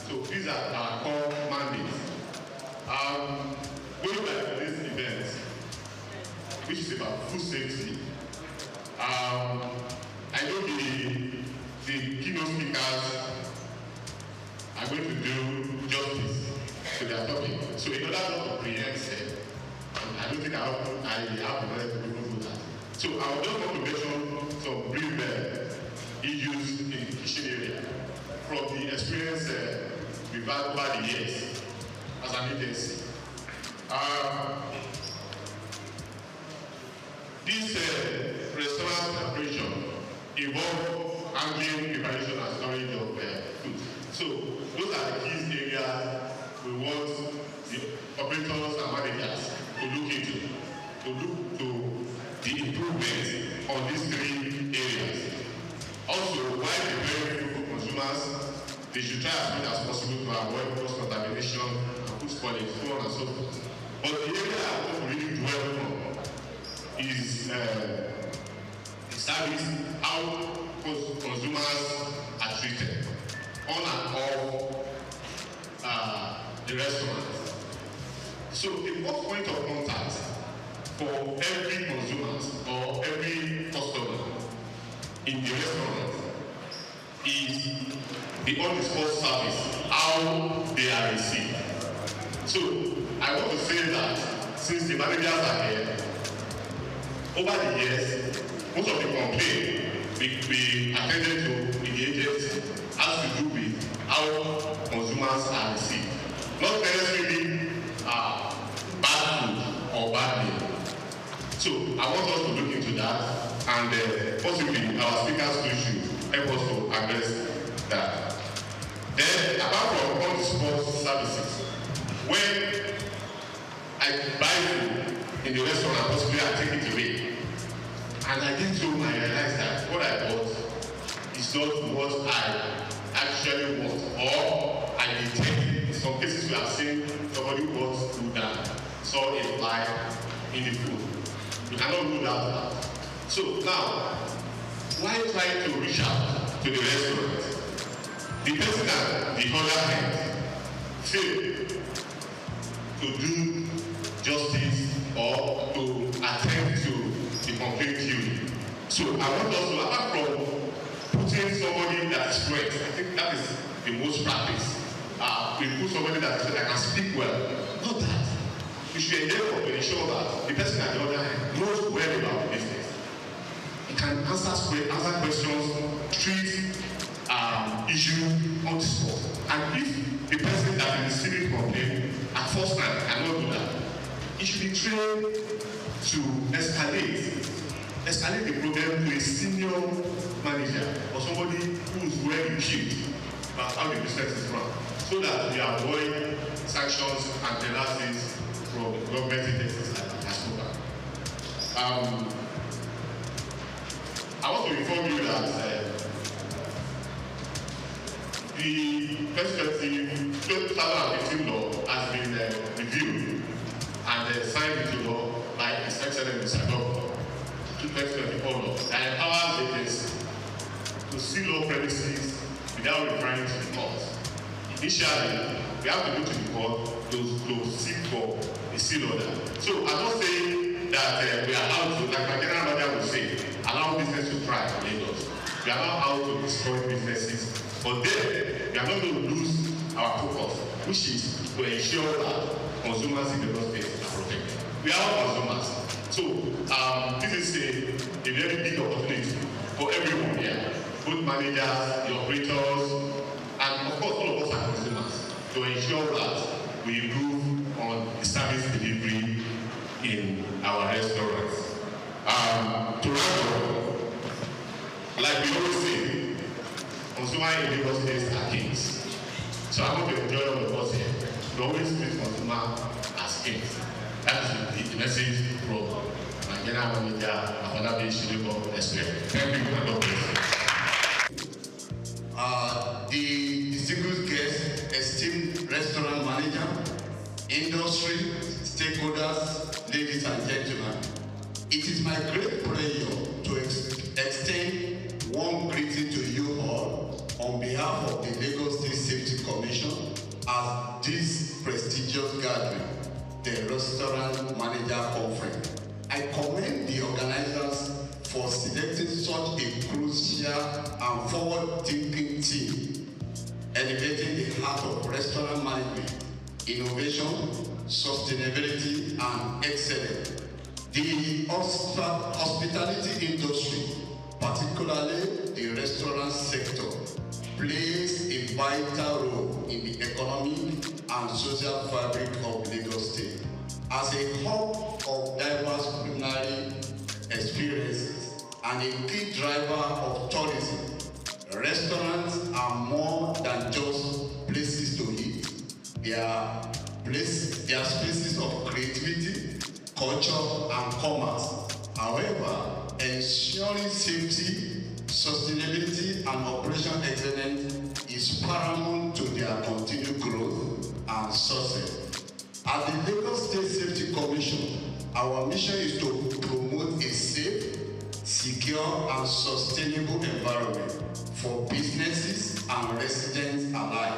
So these are our core mandates. Going back to this event, which is about food safety, I know the keynote speakers are going to do justice to their topic. So in order not to preempt, I don't think I have the knowledge to do that. So I would just want to mention some brief issues in the kitchen area from the experience we've had over the years as an agency. This restaurant operation involves handling, preparation, and storage of food. So those are the key areas we want the operators and managers to look into, to look to the improvements on these three areas. Also, while preparing food for consumers, they should try as much as possible to avoid cross-contamination and food spoilage, so on and so forth. But the area I want to really dwell on is service, how consumers are treated on and off the restaurant. So the first point of contact for every consumer or every customer in the restaurant is the on-the-spot service, how they are received. So I want to say that since the managers are here, over the years, most of the complaints we attended to in the agency has to do with how consumers are received. Not necessarily bad food or bad meal. So I want us to look into that, and possibly our speakers too should help us to address that. Then, apart from on-the-spot services, when I buy food in the restaurant, possibly I take it away, and I get home and I realize that what I bought is not what I actually want, or I detect. In some cases, we have seen somebody who bought food and saw a fly in the food. You cannot rule that out. So now, why try to reach out to the restaurant? The person at the other hand failed to do justice or to attend to the complaint queue. So I want us to, apart from putting somebody that is correct, I think that is the most practice. We put somebody that can speak well. Not that. We should endeavor to ensure that the person at the other hand knows well about the business. He can answer questions, treat issues on the spot. And if the person that is receiving complaint at first time cannot do that, he should be trained to escalate the problem to a senior manager or somebody who is well equipped about how the business is run, so that we avoid sanctions and penalties from government agencies like SOUQ. I want to inform you that the 2015 law has been reviewed and signed into law by His Excellency Mr. Governor, 2024 law, that empowers agencies to seal all premises without referring to the court. Initially, we have to go to the court to seek for a seal order. So I'm not saying that we are out to, like my general manager would say, allow business to thrive in Lagos. We are not out to destroy businesses, but then we are not going to lose our focus, which is to ensure that consumers in the state are protected. We are all consumers. So this is a very big opportunity for everyone here, both managers, the operators, and of course all of us are consumers, to ensure that we improve on the service delivery in our restaurants. To round up, like we always say, consumers in Lagos State are kings. So I want to enjoy all of us here. We always treat consumers as kings. That is the message from my general manager, Afolabi Shilego Espe. Thank you, and God bless you. The distinguished guests, esteemed restaurant manager, industry, stakeholders, ladies and gentlemen, it is my great pleasure to extend warm greeting to you all on behalf of the Lagos State Safety Commission at this prestigious gathering, the Restaurant Manager Conference. I commend the organizers for selecting such a crucial and forward-thinking team, elevating the heart of restaurant management, innovation, sustainability, and excellence. The hospitality industry, particularly the restaurant sector, plays a vital role in the economic and social fabric of Lagos State. As a hub of diverse culinary experiences and a key driver of tourism, restaurants are more than just places to eat. They are spaces of creativity, culture, and commerce. However, ensuring safety, sustainability, and operational excellence is paramount to their continued growth and success. At the Lagos State Safety Commission, our mission is to promote a safe, secure, and sustainable environment for businesses and residents alike.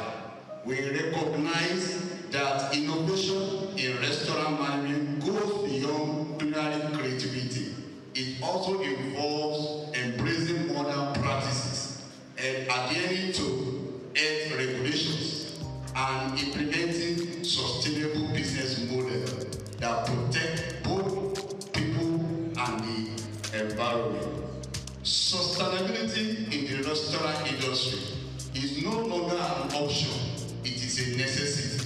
We recognize that innovation in restaurant management goes beyond culinary creativity. It also involves embracing modern practices and adhering to health regulations and implementing sustainable business models that protect both people and the environment. Sustainability in the restaurant industry is no longer an option, it is a necessity.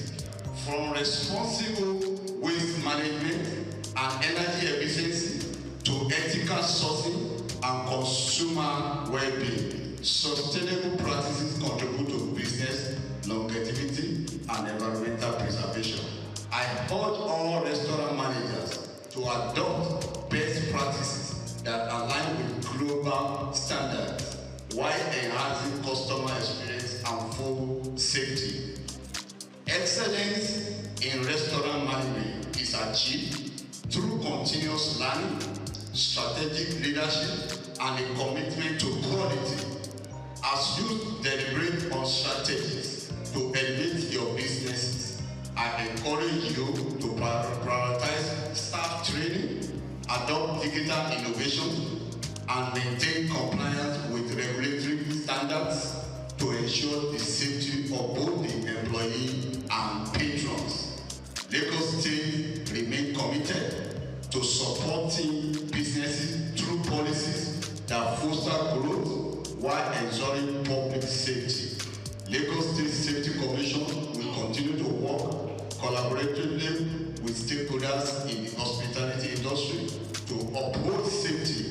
From responsible waste management and energy efficiency to ethical sourcing and consumer well-being, sustainable practices contribute to business longevity and environmental preservation. I urge all restaurant managers to adopt best practices that align with global standards while enhancing customer experience and food safety. Excellence in restaurant management is achieved through continuous learning, strategic leadership, and a commitment to quality. As you deliberate on strategies to elevate your businesses, I encourage you to prioritize staff training, adopt digital innovation, and maintain compliance with regulatory standards to ensure the safety of both the employee and patrons. Lagos State remains committed to supporting businesses through policies that foster growth while ensuring public safety. Lagos State Safety Commission will continue to work collaboratively with stakeholders in the hospitality industry to uphold safety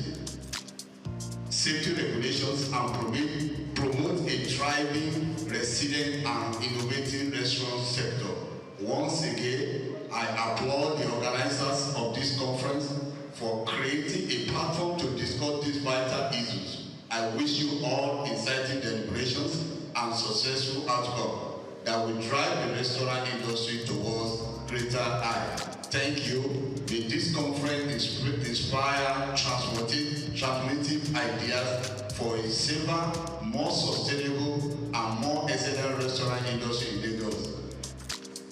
regulations and promote a thriving, resilient, and innovative restaurant sector. Once again, I applaud the organizers of this conference for creating a platform to discuss these vital issues. I wish you all exciting deliberations and successful outcome that will drive the restaurant industry towards greater heights. Thank you. May this conference inspire transformative ideas for a safer, more sustainable, and more excellent restaurant industry in Lagos.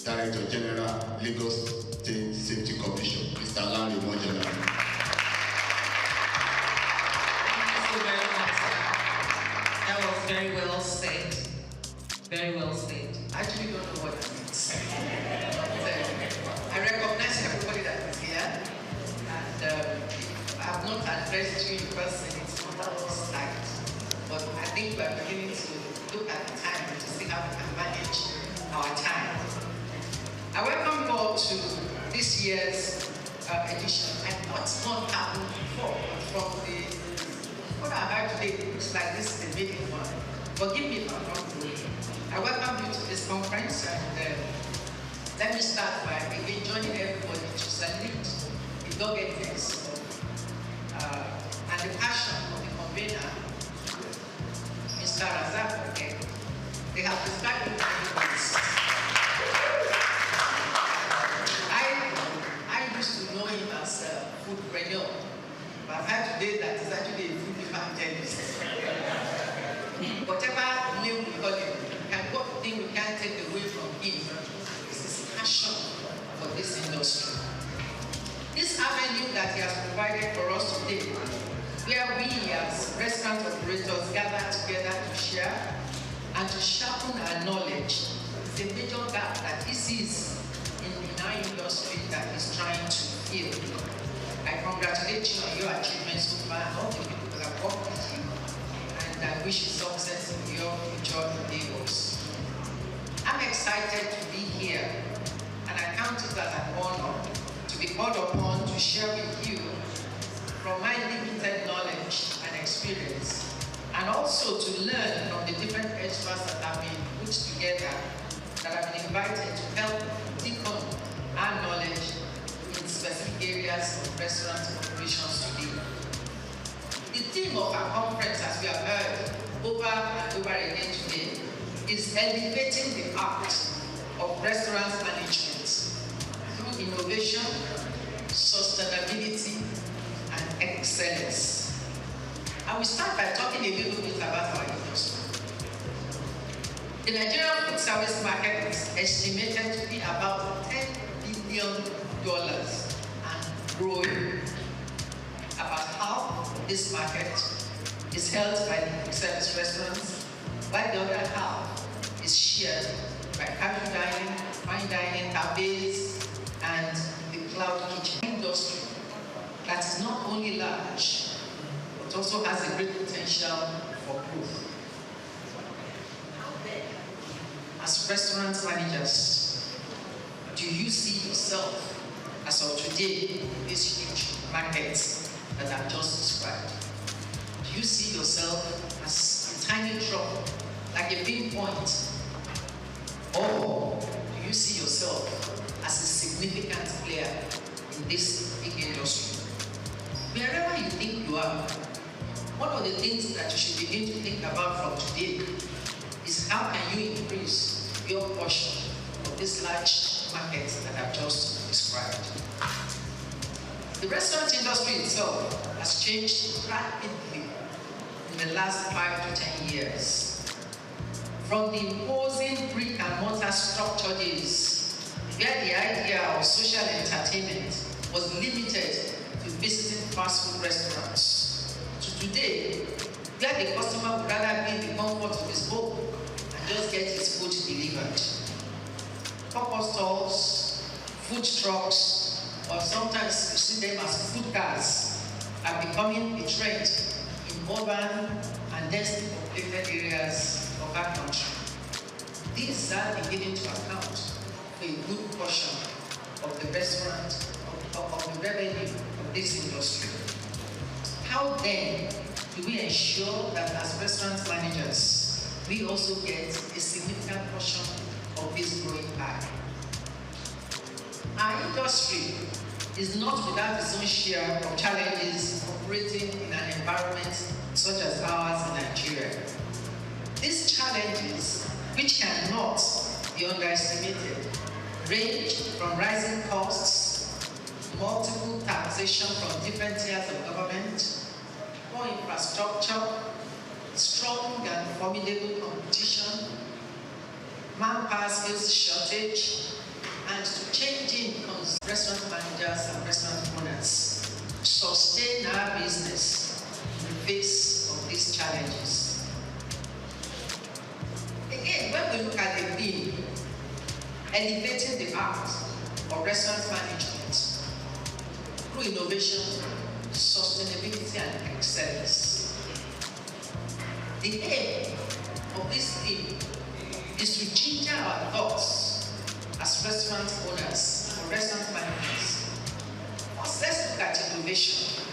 Director General, Lagos State Safety Commission, Mr. Larry Mojala. Thank you very much, sir. That was very well said. Very well said. I actually don't know what it means. I recognize everybody that is here, and I have not addressed you in person, it's not that slight. But I think we are beginning to look at the time to see how we can manage our time. I welcome you all to this year's edition. And what's not happened before, from what I heard today, it looks like this is the maiden one. Forgive me if I'm wrong. I welcome you to this conference, and let me start by again joining everybody to salute the doggedness and the passion of the convener, Mr. Razak. Okay. They have described it many ways. I used to know him as a foodpreneur, but I've heard today that he's actually a food evangelist. Whatever name we call him, and what thing we can't take away from him is his passion for this industry. This avenue that he has provided for us today, where we as restaurant operators gather together to share and to sharpen our knowledge, is a major gap that he sees in our industry that he's trying to fill. I congratulate you on your achievements so far and all the people that have worked with you, and I wish you success in your future endeavors. I'm excited to be here, and I count it as an honor to be called upon to share with you from my limited knowledge and experience, and also to learn from the different experts that have been put together, that have been invited to help deepen our knowledge in specific areas of restaurant operations today. The theme of our conference, as we have heard over and over again today, is elevating the art of restaurant management through innovation, sustainability, and excellence. I will start by talking a little bit about our industry. The Nigerian food service market is estimated to be about $10 billion and growing. About half of this market is held by the quick service restaurants, while the other half is shared by casual dining, fine dining, cafes, and the cloud kitchen industry that is not only large, but also has a great potential for growth. As restaurant managers, do you see yourself as of today in this huge market that I've just described? Do you see yourself as a tiny drop, like a pinpoint? Or do you see yourself as a significant player in this big industry? Wherever you think you are, one of the things that you should begin to think about from today is how can you increase your portion of this large market that I've just described. The restaurant industry itself has changed rapidly in the last 5 to 10 years. From the imposing brick and mortar structure days, where the idea of social entertainment was limited to visiting fast food restaurants, to today, where the customer would rather be in the comfort of his home and just get his food delivered. Pop-up stores, food trucks, or sometimes you see them as food cars, are becoming a trend in urban and densely populated areas of our country. These are beginning to account for a good portion of the restaurant, of the revenue of this industry. How then do we ensure that as restaurant managers, we also get a significant portion of this growing pie? Our industry is not without its own share of challenges operating in an environment such as ours in Nigeria. These challenges, which cannot be underestimated, range from rising costs, multiple taxation from different tiers of government, poor infrastructure, strong and formidable competition, manpower skills shortage, and to changing restaurant managers and restaurant owners to sustain our business in the face of these challenges. Again, when we look at the theme, elevating the art of restaurant management through innovation, sustainability, and excellence, the aim of this theme is to ginger our thoughts as restaurant owners or restaurant managers. First, let's look at innovation.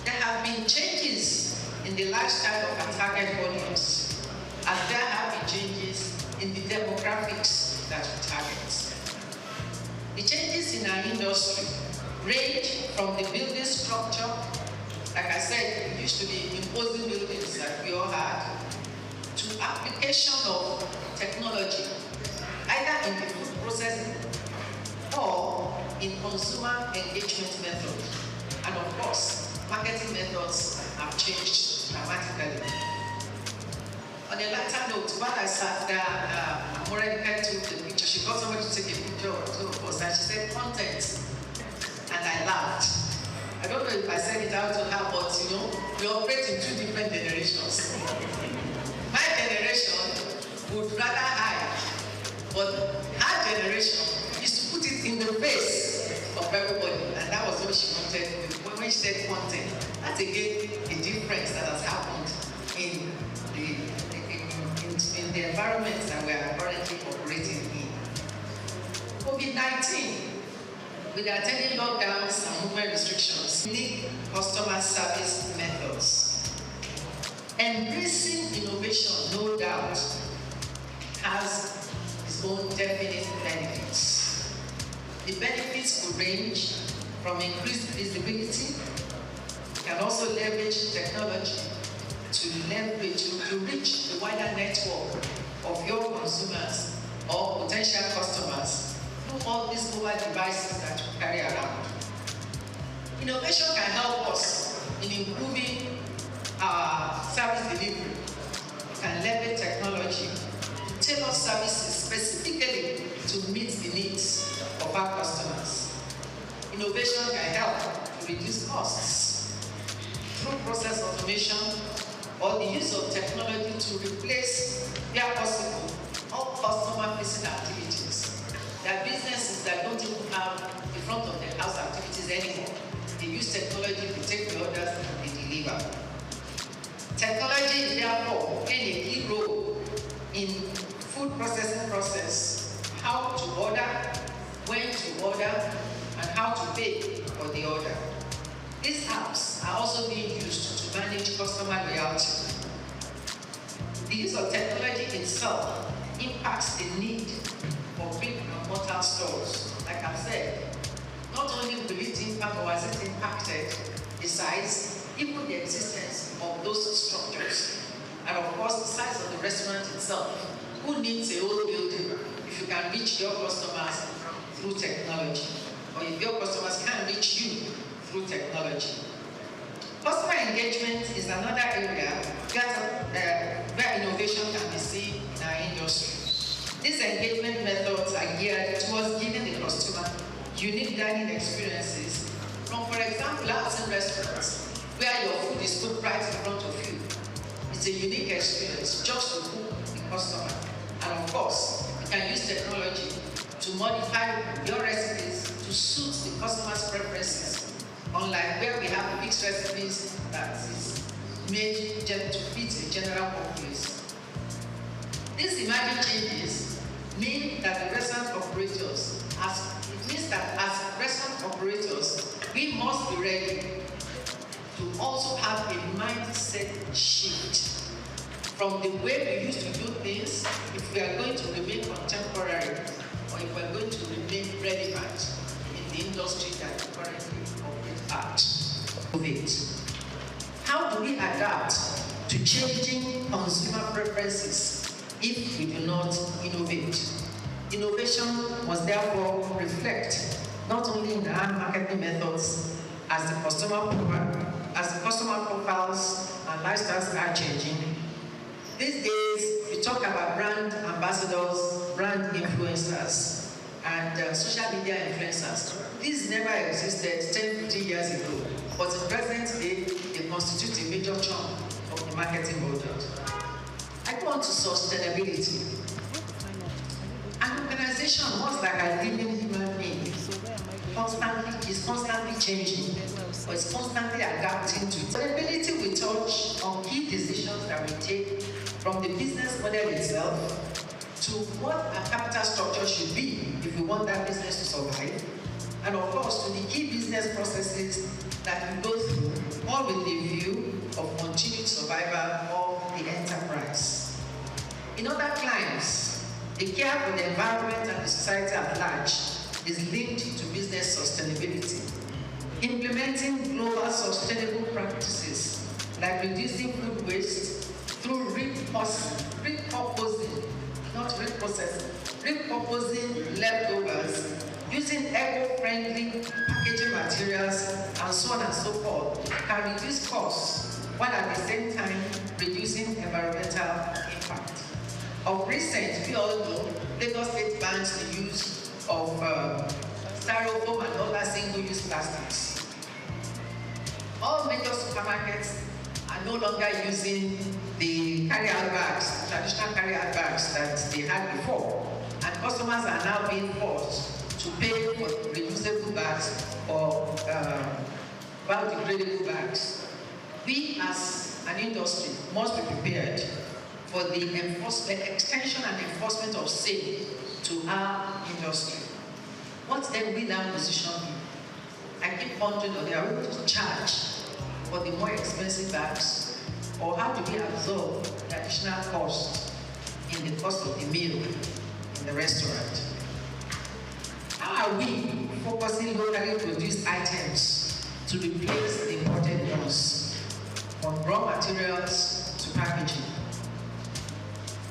There have been changes in the lifestyle of our target audience, as there have been changes in the demographics that we target. The changes in our industry range from the building structure, like I said, it used to be imposing buildings that we all had, to application of technology, either in the food processing or in consumer engagement methods. And of course, marketing methods have changed dramatically. On a lighter note, while I sat there, Morenica took the picture. She got somebody to take a picture of two of us, and she said, content. And I laughed. I don't know if I said it out to her, but you know, we operate in two different generations. My generation would rather hide, but our generation is to put it in the face of everybody, and that was what she wanted. When she said content, that's again a difference that has happened in the environment that we are currently operating in. COVID-19, with the attending lockdowns and movement restrictions, need customer service methods. Embracing innovation, no doubt, has its own definite benefits. The benefits will range from increased visibility. You can also leverage technology to reach the wider network of your consumers or potential customers through all these mobile devices that you carry around. Innovation can help us in improving our service delivery. We can leverage technology our customers. Innovation can help to reduce costs through process automation or the use of technology to replace, where possible, all customer-facing activities. There are businesses that don't even have the front of the house activities anymore. They use technology to take the orders and they deliver. Technology is therefore playing a key role in food processing process, how to order, when to order, and how to pay for the order. These apps are also being used to manage customer loyalty. The use of technology itself impacts the need for brick and mortar stores. Like I've said, not only will it impact or has it impacted the size, even the existence of those structures. And of course, the size of the restaurant itself. Who needs a whole building if you can reach your customers through technology? Or if your customers can't reach you through technology. Customer engagement is another area where innovation can be seen in our industry. These engagement methods are geared towards giving the customer unique dining experiences from, for example, arts and restaurants, where your food is put right in front of you. It's a unique experience just to hook the customer. And of course, you can use technology to modify your recipes to suit the customer's preferences, unlike where we have mixed recipes that is made to fit a general populace. These emerging changes mean that the restaurant operators, as restaurant operators, we must be ready to also have a mindset shift from the way we used to do things, if we are going to remain contemporary, or if we are going to remain relevant in the industry that we currently operate at. How do we adapt to changing consumer preferences if we do not innovate? Innovation must therefore reflect not only in our marketing methods as the customer profiles and lifestyles are changing. These days, we talk about brand ambassadors, brand influencers, and social media influencers. These never existed 10, 15 years ago, but in present day, they constitute a major chunk of the marketing budget. I go on to sustainability. An organization, much like a living human being, is constantly changing, but it's constantly adapting to it. Sustainability will touch on key decisions that we take from the business model itself to what our capital structure should be if we want that business to survive, and of course to the key business processes that we go through, all with the view of continued survival of the enterprise. In other climes, the care for the environment and the society at large is linked to business sustainability. Implementing global sustainable practices like reducing food waste through repurposing leftovers, using eco-friendly packaging materials, and so on and so forth, can reduce costs while at the same time reducing environmental impact. Of recent, we all know Lagos State bans the use of styrofoam and other single-use plastics. All major supermarkets are no longer using the carry-out bags, traditional carry-out bags that they had before, and customers are now being forced to pay for reusable bags or biodegradable bags. We as an industry must be prepared for the extension and enforcement of sale to our industry. What then will our position be? I keep wondering, are they able to charge for the more expensive bags, or how do we absorb the additional cost in the cost of the meal in the restaurant? How are we focusing locally produced items to replace the imported ones, from raw materials to packaging?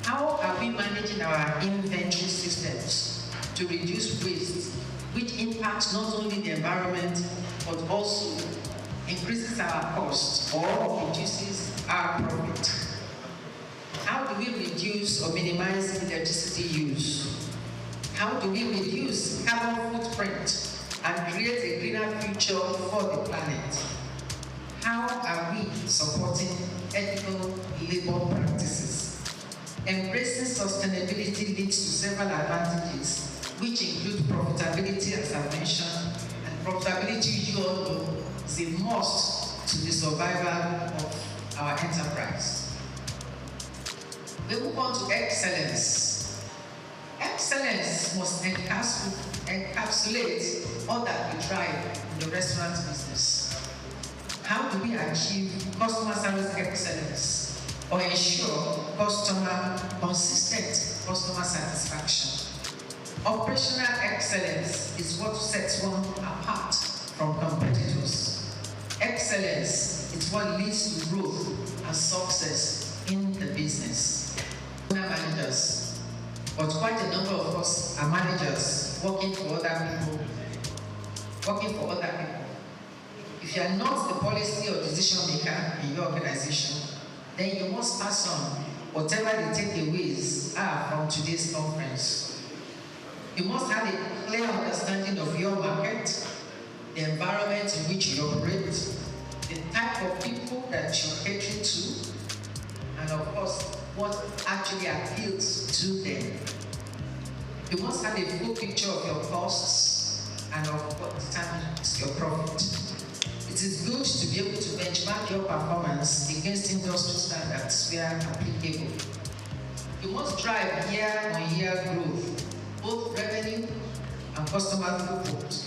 How are we managing our inventory systems to reduce waste, which impacts not only the environment, but also increases our cost or reduces our profit? How do we reduce or minimize electricity use? How do we reduce carbon footprint and create a greener future for the planet? How are we supporting ethical labor practices? Embracing sustainability leads to several advantages, which include profitability, as I mentioned, and profitability, you all know, is a must to the survival of our enterprise. We move on to excellence. Excellence must encapsulate all that we drive in the restaurant business. How do we achieve customer service excellence or ensure consistent customer satisfaction? Operational excellence is what sets one apart from competitors. Excellence is what leads to growth and success in the business. Managers. But quite a number of us are managers working for other people. If you are not the policy or decision maker in your organization, then you must pass on whatever the takeaways are from today's conference. You must have a clear understanding of your market, the environment in which you operate, the type of people that you're catering to, and of course, what actually appeals to them. You must have a full picture of your costs and of what determines your profit. It is good to be able to benchmark your performance against industry standards where applicable. You must drive year-on-year growth, both revenue and customer throughput.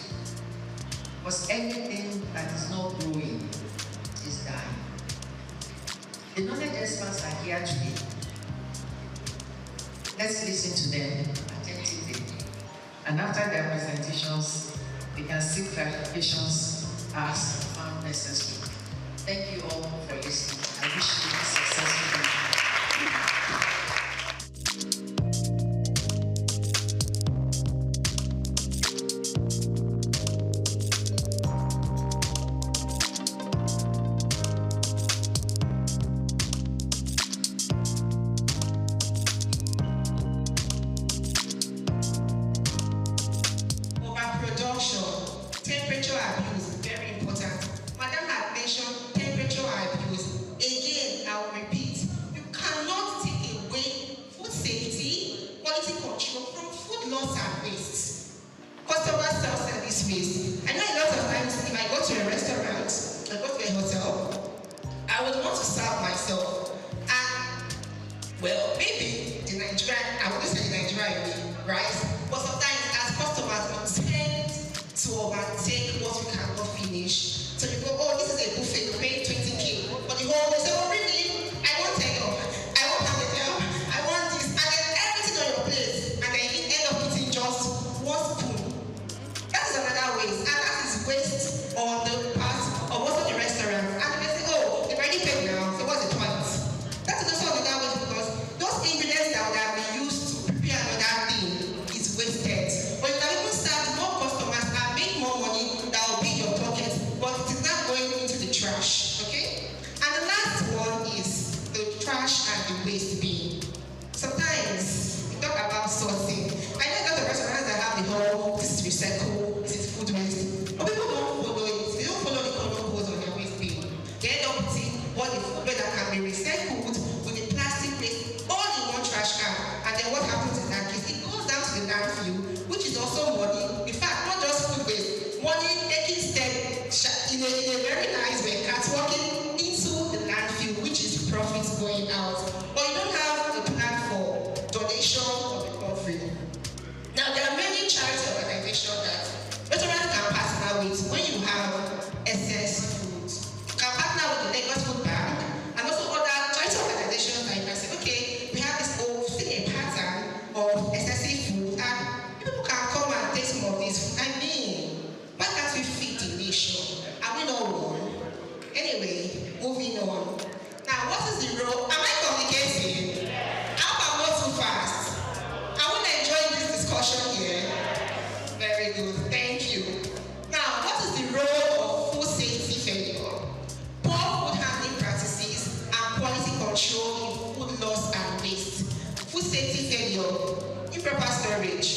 Because anything that is not growing is dying. The knowledge experts are here today. Let's listen to them attentively. And after their presentations, we can seek clarifications as found necessary. Thank you all for listening. I wish you a successful day. Food safety failure, improper storage,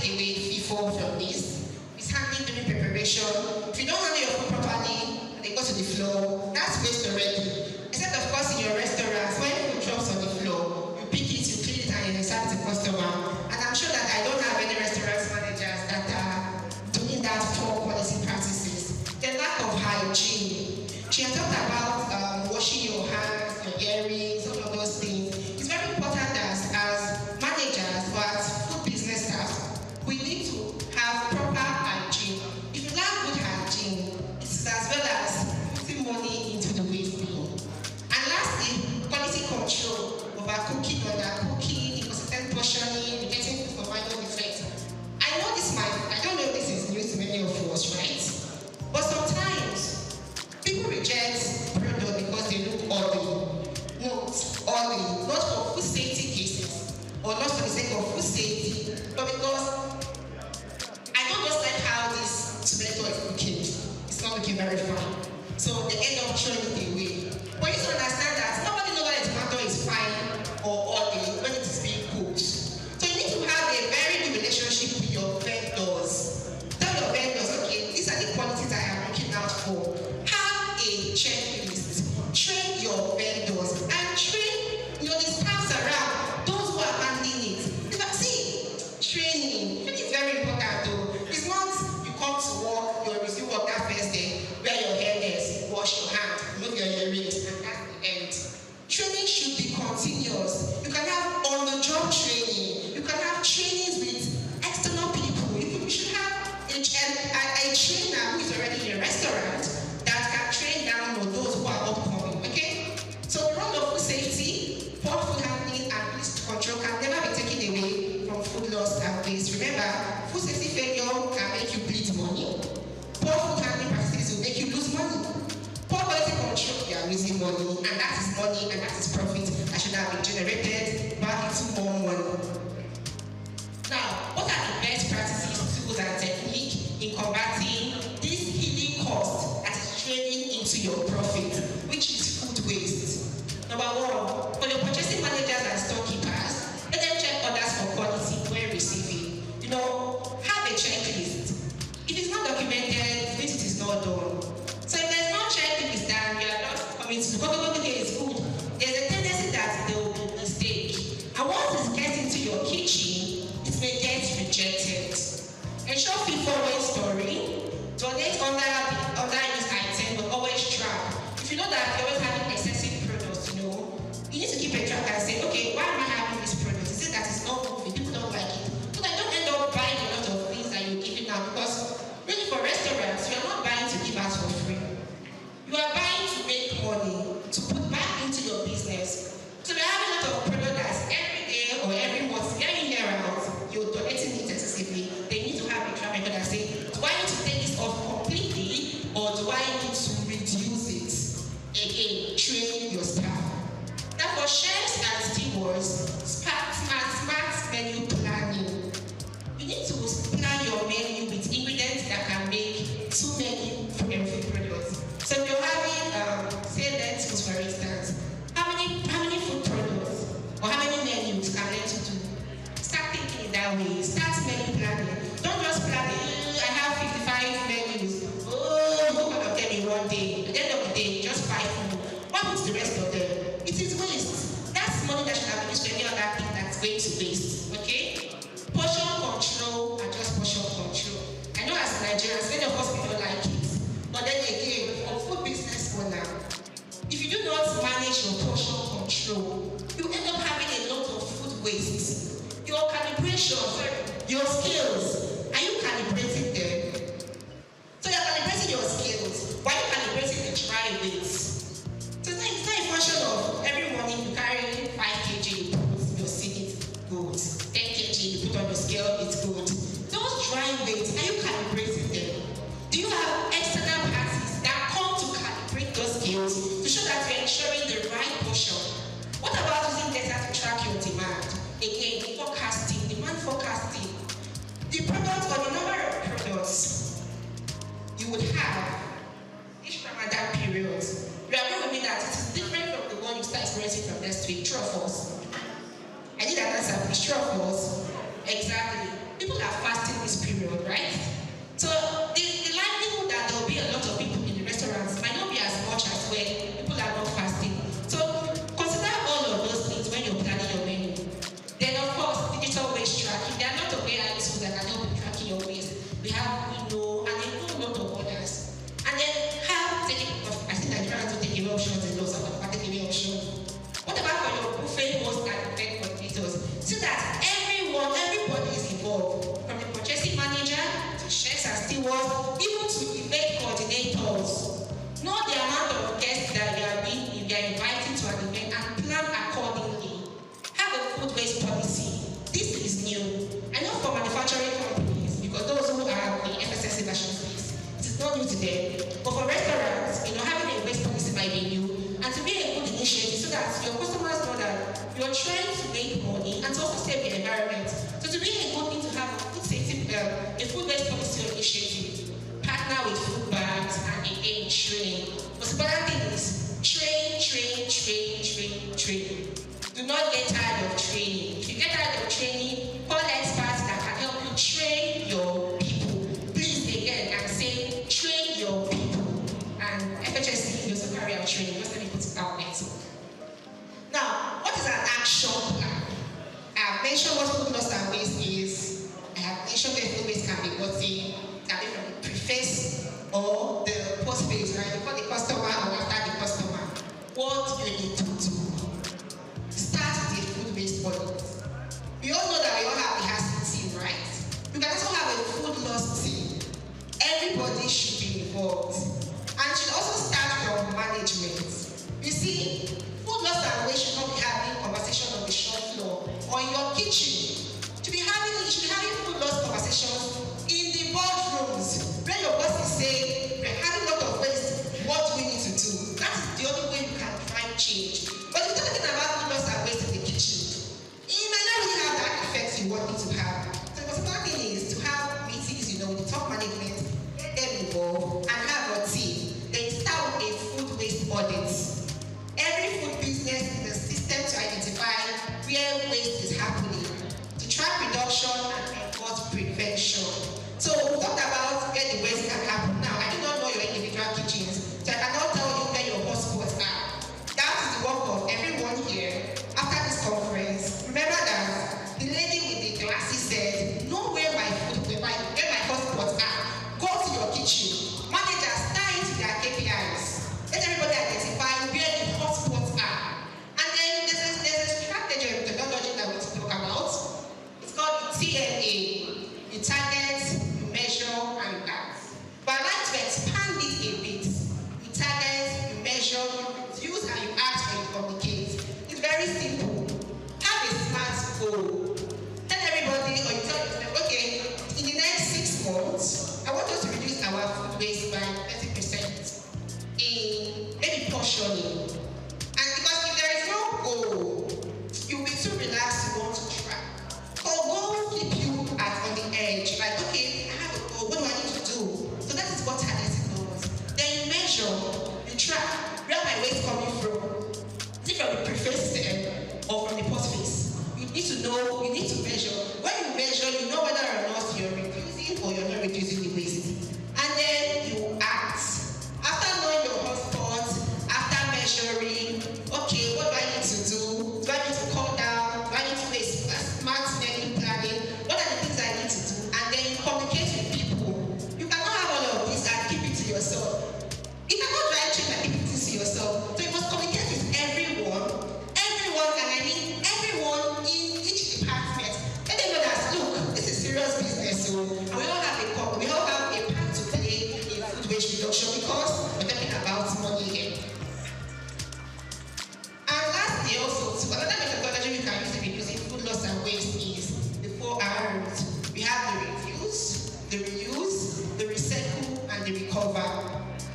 take away FIFO from this. Mishandling during preparation. If you don't handle your food properly, and they go to the floor, that's waste already. Except of course in your restaurants, when food drops on the floor, you pick it, you clean it, and you serve the customer. And I'm sure that I don't have any restaurant managers that are doing that poor policy practices. The lack of hygiene. She has talked about washing your hands, your earrings, all of those things. It's very important as managers or as food business staff, we need to have proper hygiene. If you lack good hygiene, it's as well as putting money into the waste bin. And lastly, quality control, overcooking, undercooking, inconsistent portioning, getting food for minor defects. I don't know if this is news to many of us, right? But sometimes people reject product because they look ugly. Not for food safety cases, or not for the sake of food safety, but because I don't just like how this tomato is looking. It's not looking very fine. So they end up throwing it away. But you need to understand that nobody knows whether a tomato is fine or ugly when it is being cooked. So you need to have a very good relationship with your vendors. Tell your vendors, okay, these are the qualities I am looking out for. Have a checklist. Train your vendors and train the staffs around, those who are handling it. Training is very important though. It's not you come to work, you resume work that first day, wear your hairnets, wash your hands, remove your earrings, and that's the end. Training should be continuous. You can have on-the-job training. You can have trainings with external people. You should have a trainer who is already in a restaurant that can train down on those who are upcoming. Okay? So the role of food safety, poor food handling, and risk control can never be taken away from food loss and waste. Remember, food safety failure can make you bleed money. Poor food handling practices will make you lose money. Poor quality control, you are losing money, and that is money and that is profit that should have been generated back into more money. Now, what are the best practices, tools, and techniques in combating this hidden cost that is draining into your profit, which is food waste? Number one, for your purchasing managers and storekeepers, let them check orders for quality when receiving. Have a checklist. If it's not documented, it means it is not done. So if there's no checklist and you are not coming to the is good, there's a tendency that there will be a mistake. And once it gets into your kitchen, it may get rejected. Ensure FIFO when storing. Donate under-used items, but always track. If you know that you're always having excessive products, you need to keep a track and say, okay, why am I having this product? Is it that it's not moving? People don't like it. So that I don't end up buying a lot of things that you're giving out, because really for restaurants, you are not buying to give out for free. You are buying to make money, to put back into your business. So we have a lot of product that's every day or every month getting here out, you're donating it excessively. They need to have a track record and say, do I need to take this off completely or do I need to reduce it? Again, train your staff. Now for chefs and stewards, smart menu planning. You need to plan your menu with ingredients that can make too many food products. So if you're having, say lentils for instance, how many food products or how many menus can lentils do? Start thinking in that way. Start menu planning. Don't just plan it. I have 55 menus. Look all of them in one day. At the end of the day, just 5 food. What happens to the rest of them? It is waste. That's money that should have been used for any other thing that's going to waste. Okay? Portion control and just portion control. I know as Nigerians, many of us don't like it. But then again, for food business owner, if you do not manage your portion control, you end up having a lot of food waste. Your calibration, your skills, are you calibrating them? So you're calibrating your skills. Why are you calibrating the dry weights? So it's not a function of every morning you carry 5 kg, you put your seed, good. 10 kg, you put on your scale, it's good. Those dry weights, are you calibrating them? Do you have external parties that come to calibrate those skills to show that you're ensuring the right portion? What about using data to track your demand? Again, forecasting, demand forecasting. The product or the number of products you would have each Ramadan period. You agree with me that it is different from the one you start experiencing from next week. True or false? I need an answer, please. True or false? Exactly. People are fast was even to event coordinators. Know the amount of guests that you are inviting to an event and plan accordingly. Have a food waste policy. This is new. I know for manufacturing companies, because those who are the FSSA national space, it is not new to them. But for restaurants, having a waste policy might be new, and to be a good initiative so that your customers know that you are trying to make money and to also save the environment. So to be a good thing to have a food safety, a food waste policy initiative, partner with food banks and again training. But the important thing is train. Do not get tired of training. If you get tired of training, call experts that can help you train your people. Please again, I'm saying train your people. And FHSC also carry out training. Just let me put it out there. Now, what is an action plan? I have mentioned what food loss and waste is. I have mentioned where food waste can be gotten, can be from the preface or the post phase, right? Before the customer or after the customer. What you need to do. Start with the food waste audit. We all know that we all have the HACCP team, right? You can also have a food loss team. Everybody should be involved. And it should also start from management. You see, food loss and waste should not be having conversation on the shop floor or in your kitchen. You should be having food loss conversations in the boardrooms where your boss is saying, we're having a lot of waste, what do we need to do? That's the only way you can drive change. But if you're talking about food loss and waste in the kitchen, it might not really have that effect you want it to have. So the important thing is to have meetings, with the top management, get them involved, and have a team. Then start with a food waste audit. Every food business is a system to identify where waste is happening, to track reduction and enforce prevention. So we talked about where the waste can happen. Now, I do not know your individual kitchens, so I cannot tell you where your hotspots are. That is the work of everyone here. After this conference, remember that the lady with the glasses said, know where my hotspots are. Go to your kitchen. Managers tie into their KPIs. Let everybody identify where the hotspots are. And then there's a strategy of technology that we talk about. It's called the TNA. You target, you measure, and you act. But I'd like to expand it a bit. You target, you measure, you reduce, and you act when you communicate. It's very simple. Have a smart goal. Tell everybody, or you tell yourself, okay, in the next 6 months, I want us to reduce our food waste by 30% in maybe portioning. And because if there is no goal, you'll be too relaxed to want to try. So goals keep you on the edge. Like, okay, I have a goal, what do I need to do? So that is what targeting does. Then you measure, you track, where my waste coming from? Is it from the preface or from the post phase? You need to know, you need to measure. When you measure, you know whether or not you're reducing or you're not reducing the waste. And then you act. After knowing your hotspots, after measuring, okay, what do I need to do? Do I need to cut down? Do I need to do a smart menu planning? What are the things I need to do? And then you communicate with people. You cannot have all of this and keep it to yourself. You cannot drive change and keep it to yourself. So you must communicate with everyone, and I mean everyone in each department. Let them know that, look, this is serious business, so and we all have a part to play in food waste reduction because we're talking about money here. And lastly, also, another methodology we can use in reducing food loss and waste is the 4 R's. We have the reduce, the reuse, the recycle, and the recover.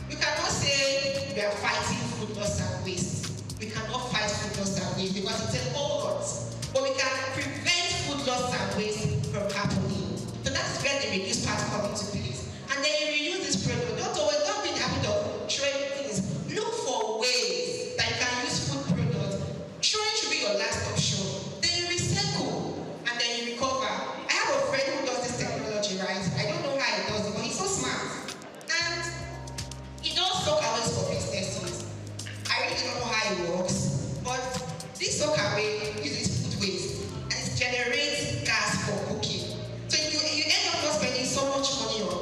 We cannot say we are fighting food loss and waste. We cannot fight food loss and waste because it's a whole lot. But we can prevent food loss and waste from happening. So that's where the reduce part comes into place. And then you reuse this product. Don't be in the habit of throwing things. Look for ways that you can use food products. Throwing should be your last option. Then you recycle and then you recover. I have a friend who does this technology, right? I don't know how he does it, but he's so smart. And he does SOUQ aways for businesses. I really don't know how it works, but this SOUQ away uses food waste and it generates gas for cooking. So you end up not spending so much money on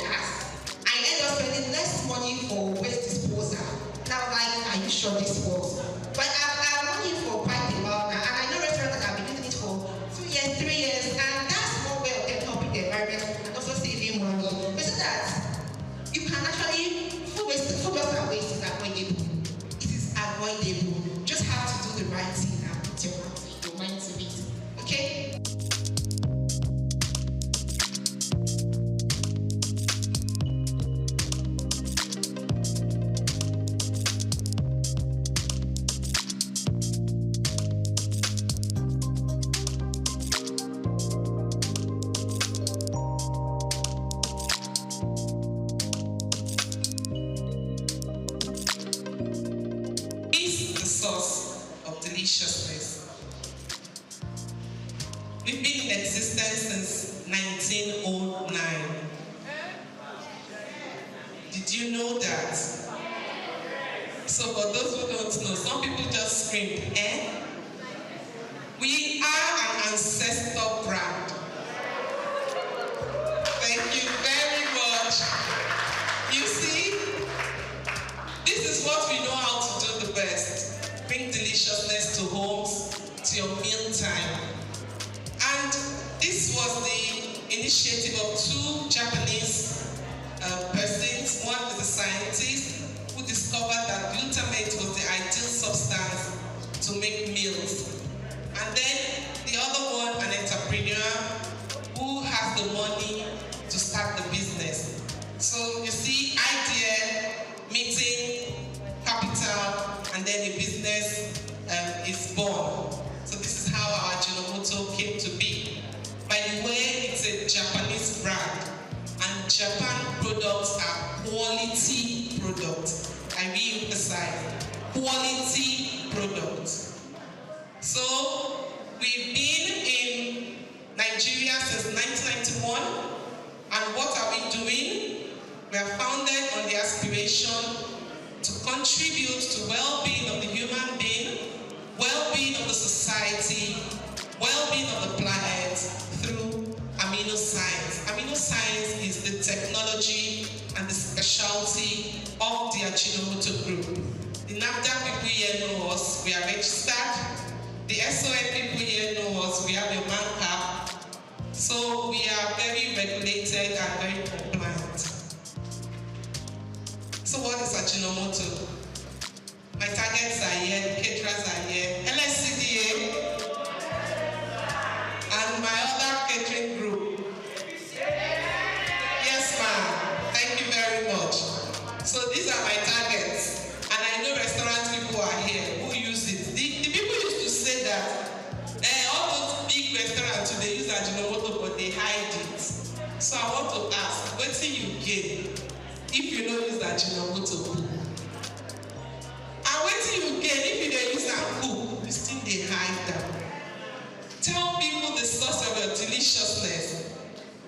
shrimp, eh? We are an ancestor brand. Thank you very much. You see, this is what we know how to do the best. Bring deliciousness to homes, to your meal time. And this was the initiative of two Japanese persons. One is a scientist who discovered that glutamate was the ideal substance to make meals. And then the other one, an entrepreneur who has the money to start the business. So you see, idea, meeting, capital, and then a business is born. So this is how our Ajinomoto came to be. By the way, it's a Japanese brand, and Japan products are quality products. I re-emphasize, quality products. So we've been in Nigeria since 1991, and what are we doing? We are founded on the aspiration to contribute to well-being of the human being, well-being of the society, well-being of the planet through amino science. Amino science is the technology and the specialty of the Ajinomoto Group. The NAFDAC people here know us, we are registered. The SON people here know us, we have a man cap. So we are very regulated and very compliant. So what is Ajinomoto? My targets are here, the caterers are here, LSCDA, and my other catering group. Yes, ma'am. Thank you very much. So these are my targets, and I know restaurant people are here who use it. The people used to say that all those big restaurants today use Ajinomoto, but they hide it. So I want to ask, what do you gain if you don't use Ajinomoto? And what do you gain if you don't use that cook? You still they hide them. Tell people the source of your deliciousness,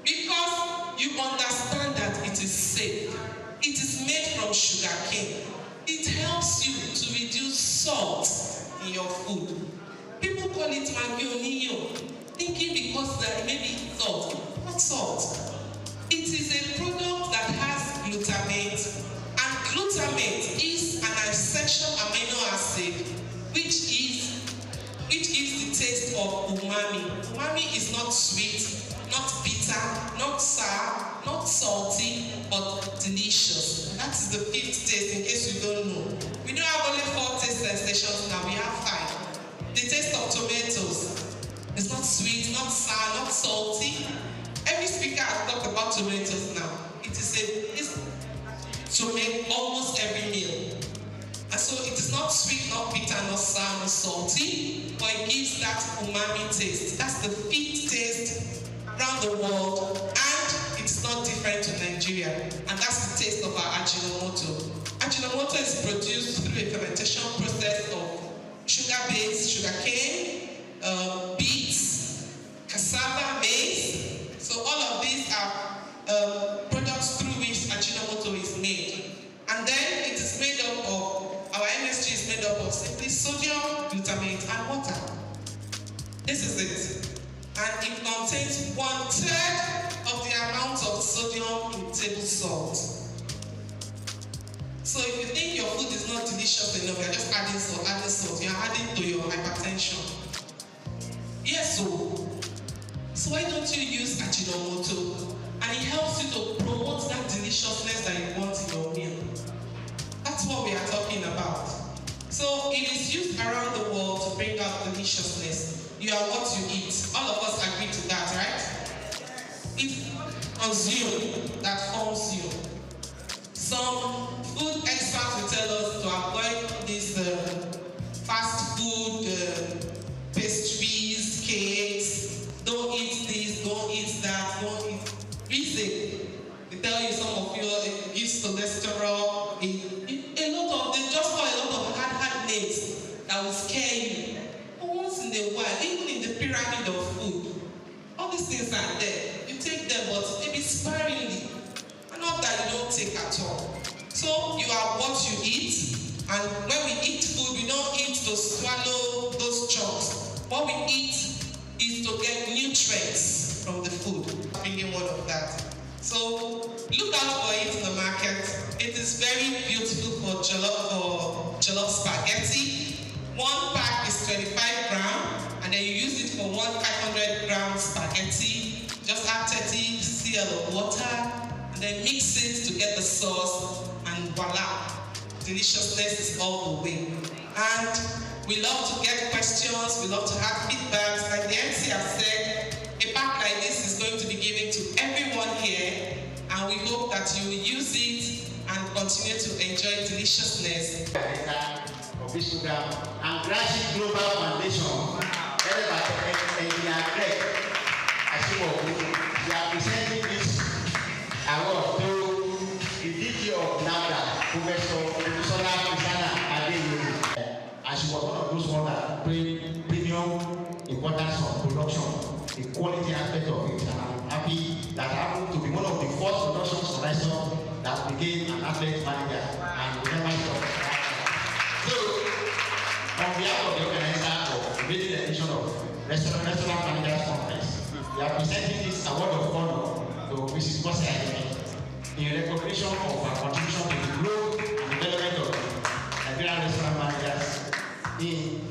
because you understand that it is safe. It is made from sugar cane. It helps you to reduce salt in your food. People call it magionio, thinking because there may be salt. Not salt. It is a product that has glutamate, and glutamate is an essential amino acid which gives the taste of umami. Umami is not sweet, not bitter, not sour, not salty, but delicious. That is the fifth taste, in case you don't know. We don't have only 4 taste sensations now, we have 5. The taste of tomatoes is not sweet, not sour, not salty. Every speaker has talked about tomatoes now. It is to make almost every meal. And so it is not sweet, not bitter, not sour, not salty, but it gives that umami taste. That's the 5th taste around the world, and it's not different to Nigeria. And that's the taste of our Ajinomoto. Ajinomoto is produced through a fermentation process of sugar-based sugarcane, beets, cassava, maize. So all of these are products through which Ajinomoto is made. And then it is made up of, our MSG is made up of simply sodium, glutamate, and water. This is it. And it contains 1/3 of the amount of sodium in table salt. So if you think your food is not delicious enough, you're just adding salt, you're adding to your hypertension. Yes, so why don't you use Ajinomoto? And it helps you to promote that deliciousness that you want in your meal. That's what we are talking about. So it is used around the world to bring out deliciousness. You are what you eat. All of us agree to that, right? It's consumed that forms you. Some food experts will tell us to avoid this fast food, pastries, cakes. Don't eat this, don't eat that, don't eat. Reason. They tell you some of you it gives cholesterol. They just call a lot of hard names that will scare you. But once in a while, even in the pyramid of food, all these things are there. You take them, but maybe sparingly. And not that you take at all. So you are what you eat, and when we eat food, we don't eat to swallow those chunks. What we eat is to get nutrients from the food. Bringing one of that. So look out for it in the market. It is very beautiful for jollof spaghetti. One pack is 25 grams, and then you use it for 500 grams spaghetti. Just add 30 cl of water, and then mix it to get the sauce, and voila, deliciousness is all the way. And we love to get questions, we love to have feedbacks. Like the MC has said, a pack like this is going to be given to everyone here, and we hope that you will use it and continue to enjoy deliciousness. Of this program, and Grassy Global Foundation, led by Engineer Greg Ashibogu, we are presenting this award to the DG of NAFDA, Professor Olusola Christiana Adeyomi. And she was one of those ones that bring premium importance of production, the quality aspect of it. And I'm happy that I happened to be one of the first production supervisors that became an athlete manager and never stopped. So, on behalf of the organizer of the maiden edition of Restaurant Managers Conference, we are presenting this award of honor to Mrs. Bosse Ayemi in recognition of her contribution to the growth and development of Nigerian restaurant managers. We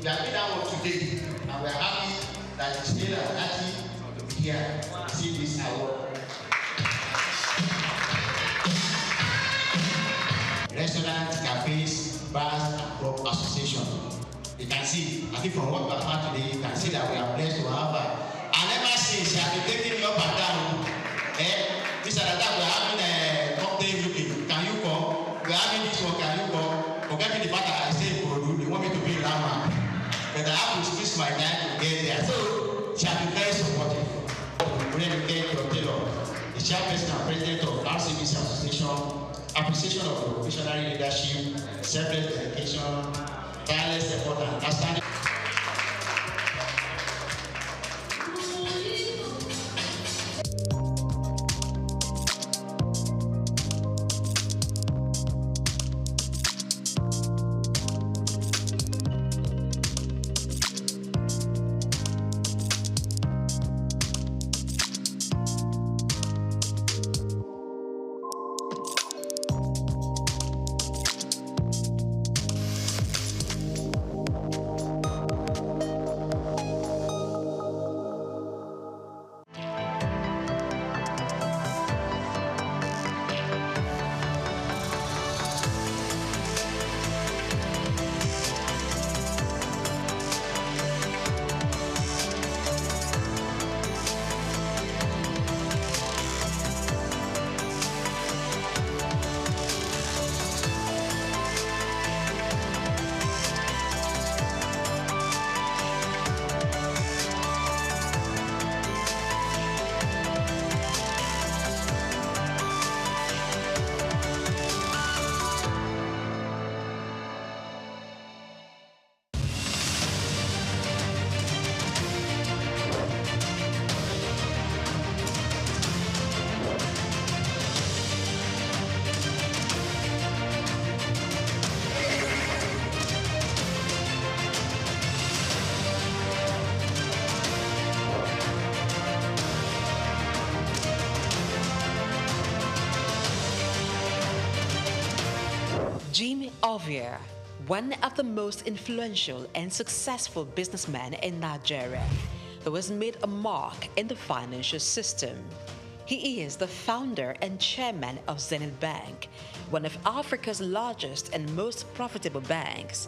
have been that one today, and we are happy that it's still happy to be here to see this award. Restaurants, cafes, bars, and club association. You can see, I think from what we have had today, you can see that we are blessed to have her. And ever since she has been taking me up and down, Mr. Dada, we are having a cocktail looking. Can you come? We are having this one, can you come? Forgetting the fact that I stay in Kodu, they want me to be in Lama. But I have to squeeze my time to get there. So, she has been very supportive. We need to thank your Taylor, the chairperson and president of RCBC Association, appreciation of your visionary leadership, selfless dedication, tireless effort, and understanding. Jim Ovia, one of the most influential and successful businessmen in Nigeria, who has made a mark in the financial system. He is the founder and chairman of Zenith Bank, one of Africa's largest and most profitable banks.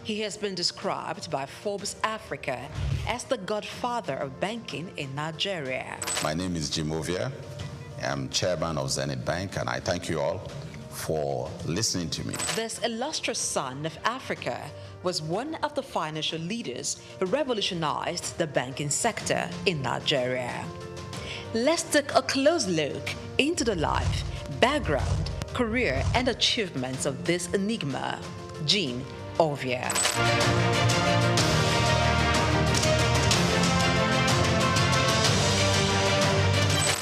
He has been described by Forbes Africa as the godfather of banking in Nigeria. My name is Jim Ovia. I'm chairman of Zenith Bank, and I thank you all for listening to me. This illustrious son of Africa was one of the financial leaders who revolutionized the banking sector in Nigeria. Let's take a close look into the life, background, career, and achievements of this enigma, Jim Ovia.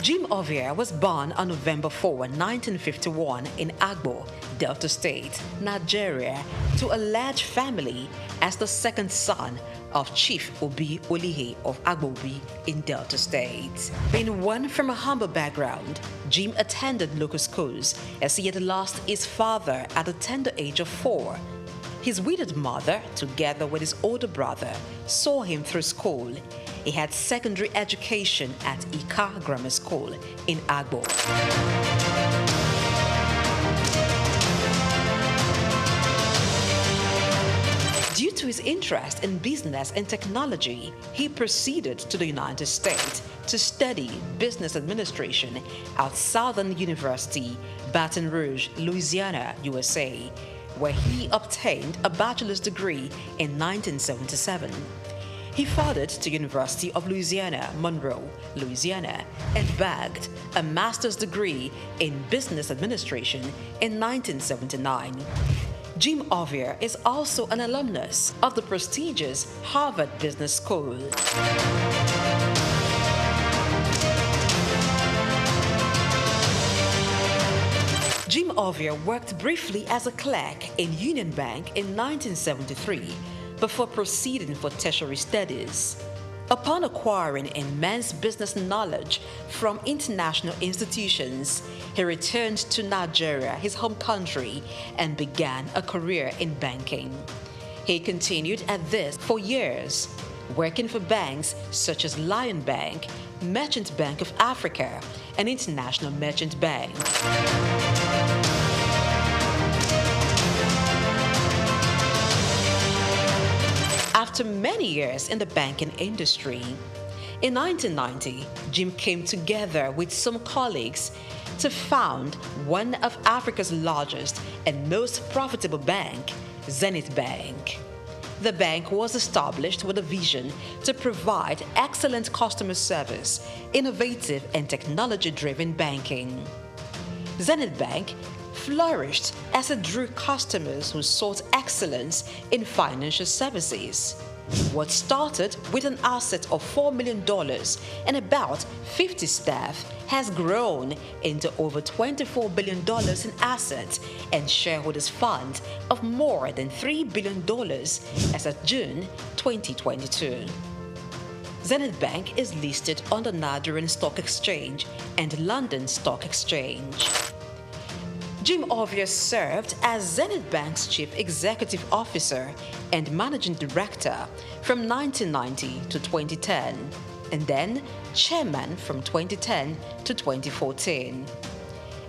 Jim Ovia was born on November 4, 1951 in Agbo, Delta State, Nigeria, to a large family as the second son of Chief Obi Olihe of Agbobi in Delta State. Being one from a humble background, Jim attended local schools as he had lost his father at the tender age of 4. His widowed mother, together with his older brother, saw him through school. He had secondary education at Ika Grammar School in Agbo. Due to his interest in business and technology, he proceeded to the United States to study business administration at Southern University, Baton Rouge, Louisiana, USA, where he obtained a bachelor's degree in 1977. He furthered to University of Louisiana, Monroe, Louisiana, and bagged a master's degree in business administration in 1979. Jim Ovia is also an alumnus of the prestigious Harvard Business School. Jim Ovia worked briefly as a clerk in Union Bank in 1973 before proceeding for tertiary studies. Upon acquiring immense business knowledge from international institutions, he returned to Nigeria, his home country, and began a career in banking. He continued at this for years, working for banks such as Lion Bank, Merchant Bank of Africa, and International Merchant Bank. After many years in the banking industry, in 1990, Jim came together with some colleagues to found one of Africa's largest and most profitable bank, Zenith Bank. The bank was established with a vision to provide excellent customer service, innovative and technology-driven banking. Zenith Bank flourished as it drew customers who sought excellence in financial services. What started with an asset of $4 million and about 50 staff has grown into over $24 billion in assets and shareholders' funds of more than $3 billion as of June 2022. Zenith Bank is listed on the Nigerian Stock Exchange and London Stock Exchange. Jim Ovia served as Zenith Bank's Chief Executive Officer and Managing Director from 1990 to 2010, and then Chairman from 2010 to 2014.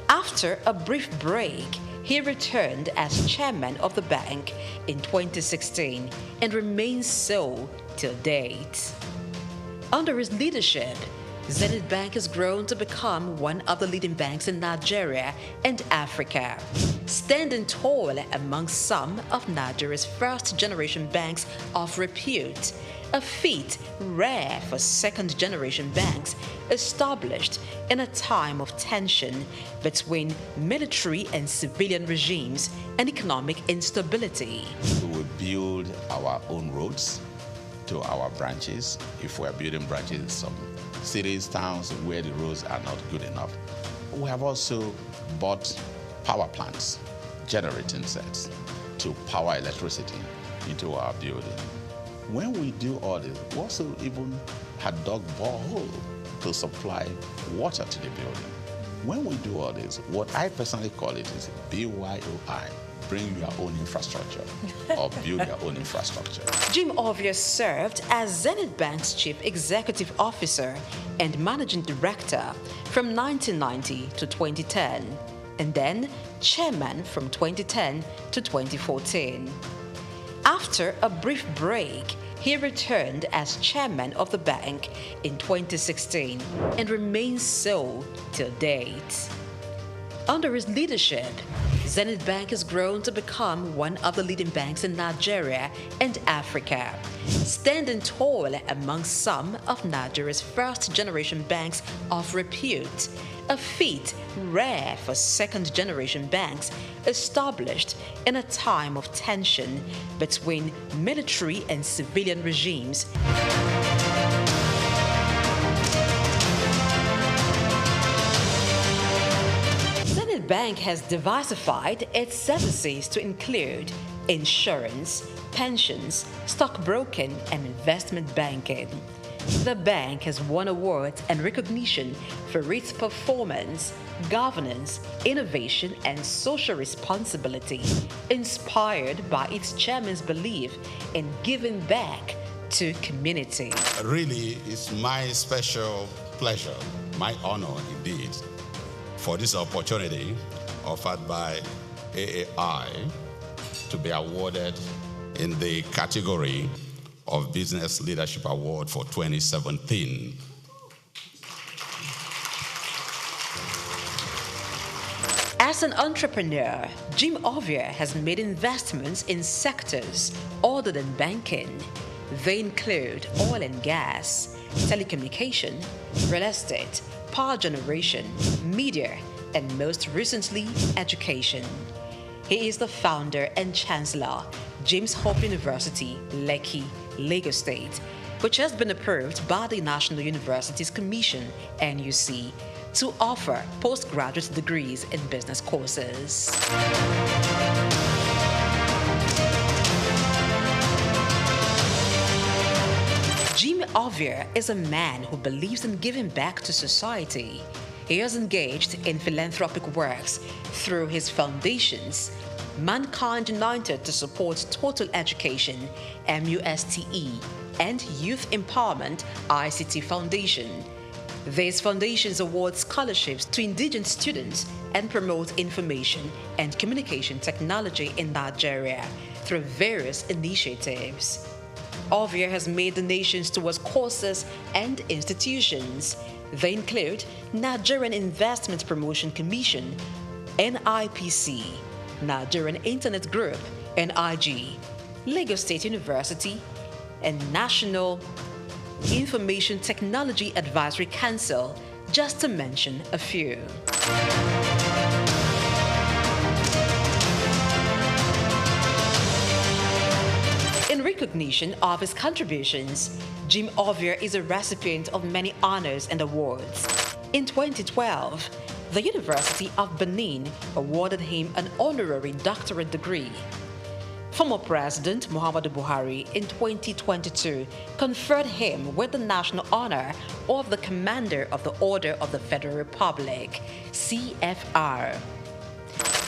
After a brief break, he returned as Chairman of the bank in 2016 and remains so till date. Under his leadership, Zenith Bank has grown to become one of the leading banks in Nigeria and Africa, standing tall among some of Nigeria's first-generation banks of repute, a feat rare for second-generation banks established in a time of tension between military and civilian regimes and economic instability. We will build our own roads to our branches if we're building branches in some cities, towns where the roads are not good enough. We have also bought power plants, generating sets to power electricity into our building. When we do all this, we also even had dug borehole to supply water to the building. When we do all this, what I personally call it is BYOI, bring your own infrastructure or build your own infrastructure. Jim Ovia served as Zenith Bank's Chief Executive Officer and Managing Director from 1990 to 2010, and then Chairman from 2010 to 2014. After a brief break, he returned as Chairman of the bank in 2016 and remains so till date. Under his leadership, Zenith Bank has grown to become one of the leading banks in Nigeria and Africa, standing tall among some of Nigeria's first-generation banks of repute, a feat rare for second-generation banks established in a time of tension between military and civilian regimes. Zenith Bank has diversified its services to include insurance, pensions, stockbroking, and investment banking. The bank has won awards and recognition for its performance, governance, innovation, and social responsibility, inspired by its chairman's belief in giving back to community. Really, it's my special pleasure, my honor indeed, for this opportunity offered by AAI to be awarded in the category of Business Leadership Award for 2017. As an entrepreneur, Jim Ovia has made investments in sectors other than banking. They include oil and gas, telecommunication, real estate, power generation, media, and most recently, education. He is the founder and chancellor, James Hope University, Lekki, Lagos State, which has been approved by the National Universities Commission, NUC, to offer postgraduate degrees in business courses. Jim Ovia is a man who believes in giving back to society. He has engaged in philanthropic works through his foundations, Mankind United to support total education, MUSTE, and Youth Empowerment, ICT Foundation. These foundations award scholarships to indigenous students and promote information and communication technology in Nigeria through various initiatives. Ovia has made donations towards courses and institutions. They include Nigerian Investment Promotion Commission, NIPC, Nigerian Internet Group, NIG, Lagos State University, and National Information Technology Advisory Council, just to mention a few. In recognition of his contributions, Jim Ovia is a recipient of many honors and awards. In 2012, the University of Benin awarded him an honorary doctorate degree. Former President Muhammadu Buhari in 2022 conferred him with the national honor of the Commander of the Order of the Federal Republic, CFR.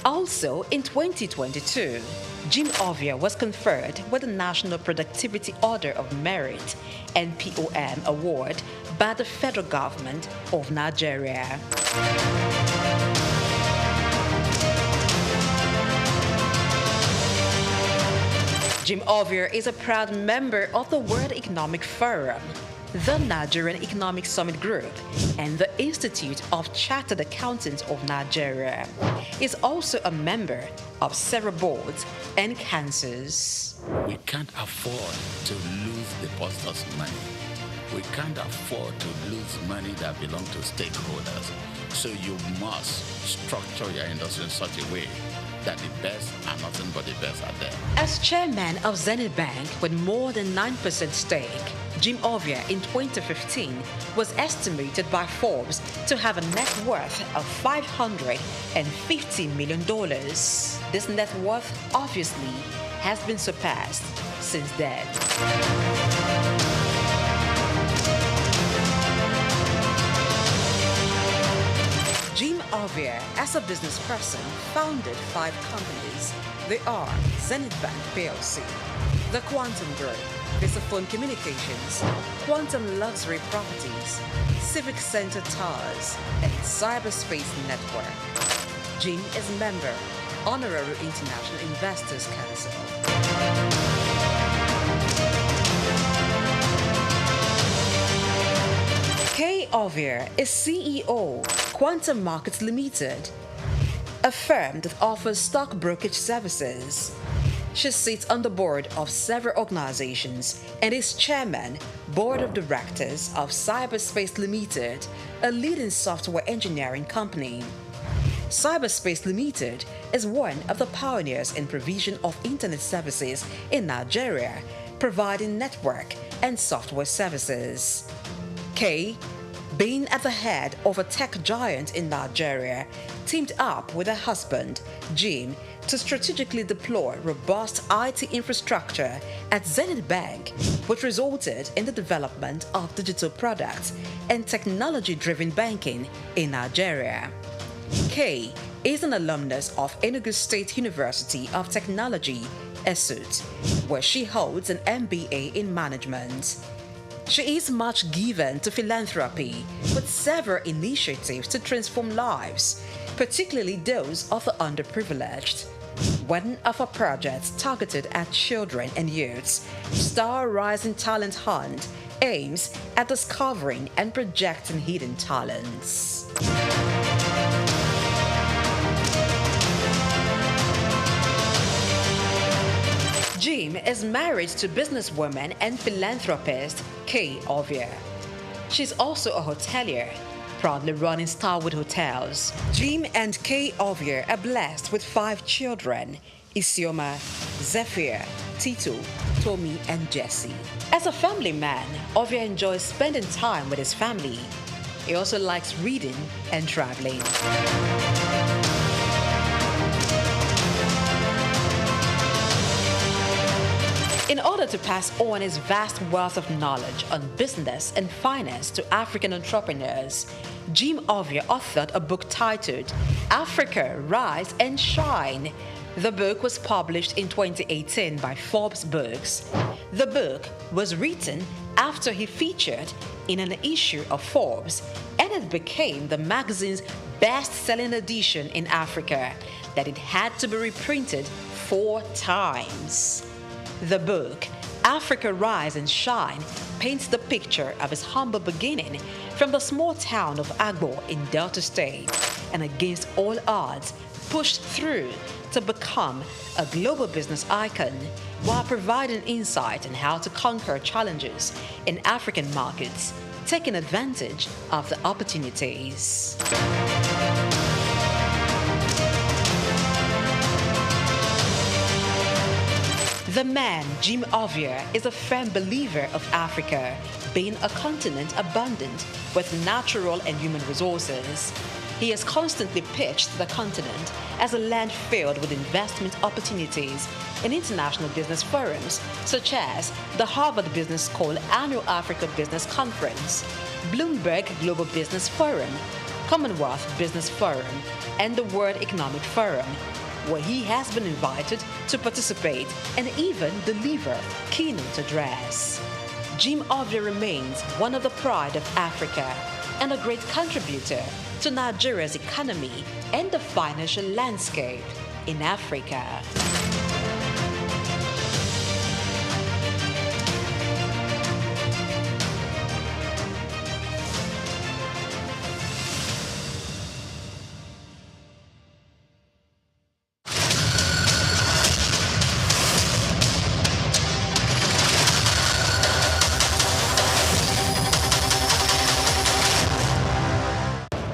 Also in 2022, Jim Ovia was conferred with the National Productivity Order of Merit, NPOM Award, by the federal government of Nigeria. Jim Ovia is a proud member of the World Economic Forum, the Nigerian Economic Summit Group, and the Institute of Chartered Accountants of Nigeria. He is also a member of several boards and councils. We can't afford to lose depositors' money. We can't afford to lose money that belongs to stakeholders. So you must structure your industry in such a way that the best are nothing but the best are there. As chairman of Zenith Bank with more than 9% stake, Jim Ovia in 2015 was estimated by Forbes to have a net worth of $550 million. This net worth obviously has been surpassed since then. Jim Ovia, as a business person, founded 5 companies. They are Zenith Bank PLC, the Quantum Group, Visaphone Communications, Quantum Luxury Properties, Civic Center Towers, and Cyberspace Network. Jim is a member, Honorary International Investors Council. Kay Ovia is CEO, Quantum Markets Limited, a firm that offers stock brokerage services. She sits on the board of several organizations and is chairman, board of directors of Cyberspace Limited, a leading software engineering company. Cyberspace Limited is one of the pioneers in provision of internet services in Nigeria, providing network and software services. Kay being at the head of a tech giant in Nigeria, teamed up with her husband, Jim, to strategically deploy robust IT infrastructure at Zenith Bank, which resulted in the development of digital products and technology-driven banking in Nigeria. Kay is an alumnus of Enugu State University of Technology, SOUQ, where she holds an MBA in management. She is much given to philanthropy, with several initiatives to transform lives, particularly those of the underprivileged. One of her projects targeted at children and youths, Star Rising Talent Hunt, aims at discovering and projecting hidden talents. Jim is married to businesswoman and philanthropist Kay Ovia. She's also a hotelier, proudly running Starwood Hotels. Jim and Kay Ovia are blessed with 5 children: Isioma, Zephyr, Tito, Tommy, and Jesse. As a family man, Ovia enjoys spending time with his family. He also likes reading and traveling. In order to pass on his vast wealth of knowledge on business and finance to African entrepreneurs, Jim Ovia authored a book titled Africa, Rise and Shine. The book was published in 2018 by Forbes Books. The book was written after he featured in an issue of Forbes, and it became the magazine's best-selling edition in Africa, that it had to be reprinted 4 times. The book, Africa Rise and Shine, paints the picture of his humble beginning from the small town of Agbo in Delta State, and against all odds, pushed through to become a global business icon, while providing insight on how to conquer challenges in African markets, taking advantage of the opportunities. The man, Jim Ovia, is a firm believer of Africa being a continent abundant with natural and human resources. He has constantly pitched the continent as a land filled with investment opportunities in international business forums such as the Harvard Business School Annual Africa Business Conference, Bloomberg Global Business Forum, Commonwealth Business Forum, and the World Economic Forum, where he has been invited to participate and even deliver keynote address. Jim Ovia remains one of the pride of Africa and a great contributor to Nigeria's economy and the financial landscape in Africa.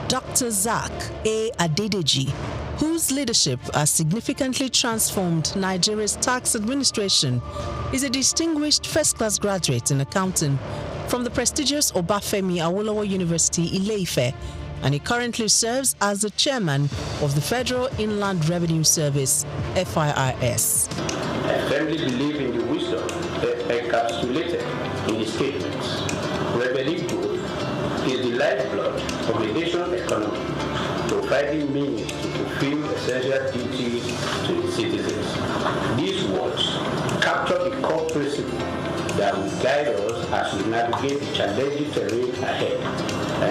Dr. SOUQ A. Adedeji, whose leadership has significantly transformed Nigeria's tax administration, is a distinguished first-class graduate in accounting from the prestigious Obafemi Awolowo University, Ile-Ife, and he currently serves as the chairman of the Federal Inland Revenue Service, FIRS. I firmly believe in the wisdom encapsulated in the statements. Revenue growth is the lifeblood of the nation's economy, providing means to fulfill essential duties to its citizens. These words capture the core principle that will guide us as we navigate the challenging terrain ahead,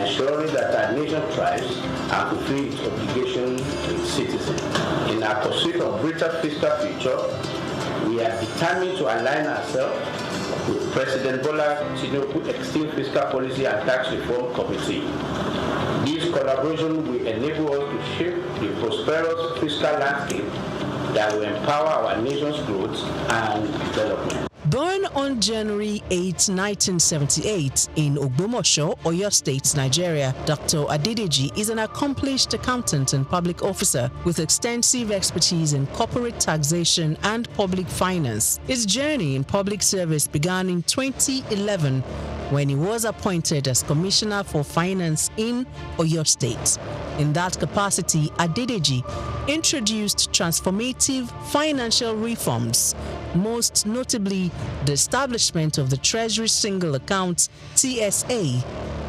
ensuring that our nation thrives and fulfills its obligations to its citizens. In our pursuit of greater fiscal future, we are determined to align ourselves with President Bola Tinubu Extreme Fiscal Policy and Tax Reform Committee. This collaboration will enable us to shape the prosperous fiscal landscape that will empower our nation's growth and development. Born on January 8, 1978 in Ogbomoso, Oyo State, Nigeria, Dr. Adedeji is an accomplished accountant and public officer with extensive expertise in corporate taxation and public finance. His journey in public service began in 2011 when he was appointed as Commissioner for Finance in Oyo State. In that capacity, Adedeji introduced transformative financial reforms, most notably the establishment of the Treasury Single Account (TSA)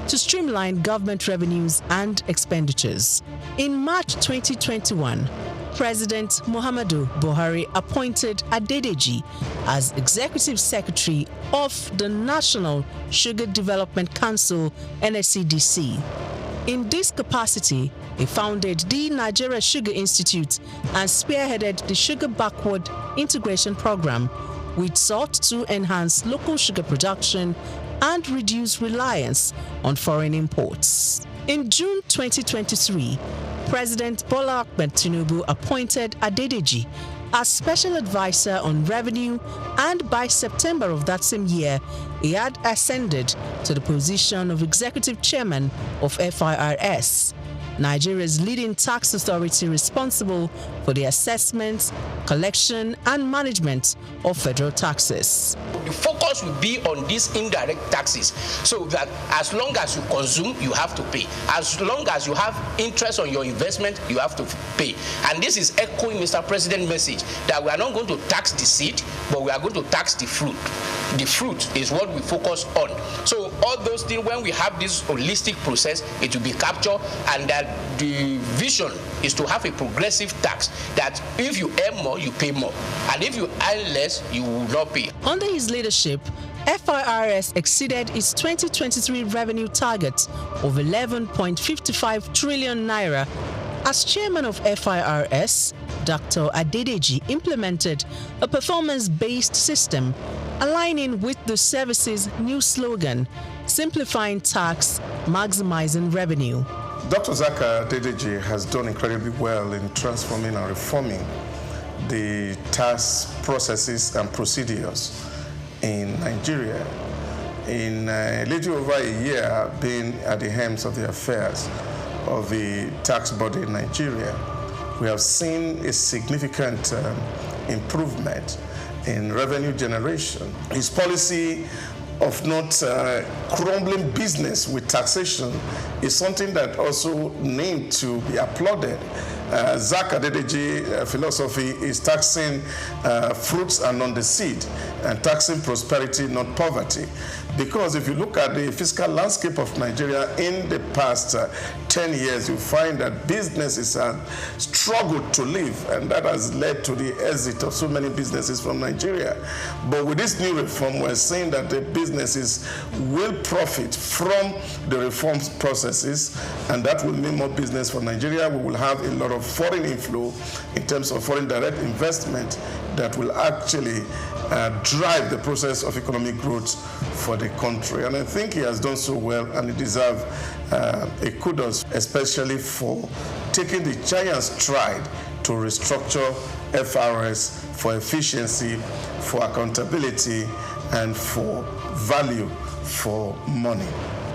to streamline government revenues and expenditures. In March 2021, President Muhammadu Buhari appointed Adedeji as Executive Secretary of the National Sugar Development Council (NSCDC). In this capacity, he founded the Nigeria Sugar Institute and spearheaded the Sugar Backward Integration Program, which sought to enhance local sugar production and reduce reliance on foreign imports. In June 2023, President Bola Ahmed Tinubu appointed Adedeji as Special Advisor on Revenue, and by September of that same year, he had ascended to the position of Executive Chairman of FIRS, Nigeria's leading tax authority responsible for the assessment, collection, and management of federal taxes. The focus will be on these indirect taxes, so that as long as you consume, you have to pay. As long as you have interest on your investment, you have to pay. And this is echoing Mr. President's message that we are not going to tax the seed, but we are going to tax the fruit. The fruit is what we focus on. So all those things, when we have this holistic process, it will be captured, and that the vision is to have a progressive tax, that if you earn more, you pay more, and if you earn less, you will not pay. Under his leadership, FIRS exceeded its 2023 revenue target of 11.55 trillion naira. As chairman of FIRS, Dr. Adedeji implemented a performance-based system aligning with the service's new slogan, simplifying tax, maximizing revenue. Dr. Zaka Adedeji has done incredibly well in transforming and reforming the tax processes and procedures in Nigeria. In a little over a year being at the helm of the affairs of the tax body in Nigeria, we have seen a significant improvement in revenue generation. His policy of not crumbling business with taxation is something that also needs to be applauded. Zaka Adedeji philosophy is taxing fruits and not the seed, and taxing prosperity, not poverty. Because if you look at the fiscal landscape of Nigeria in the past 10 years, you find that businesses have struggled to live, and that has led to the exit of so many businesses from Nigeria. But with this new reform, we're saying that the businesses will profit from the reform processes, and that will mean more business for Nigeria. We will have a lot of foreign inflow in terms of foreign direct investment that will actually drive the process of economic growth for the country. And I think he has done so well, and he deserves a kudos, especially for taking the giant stride to restructure FRS for efficiency, for accountability, and for value for money.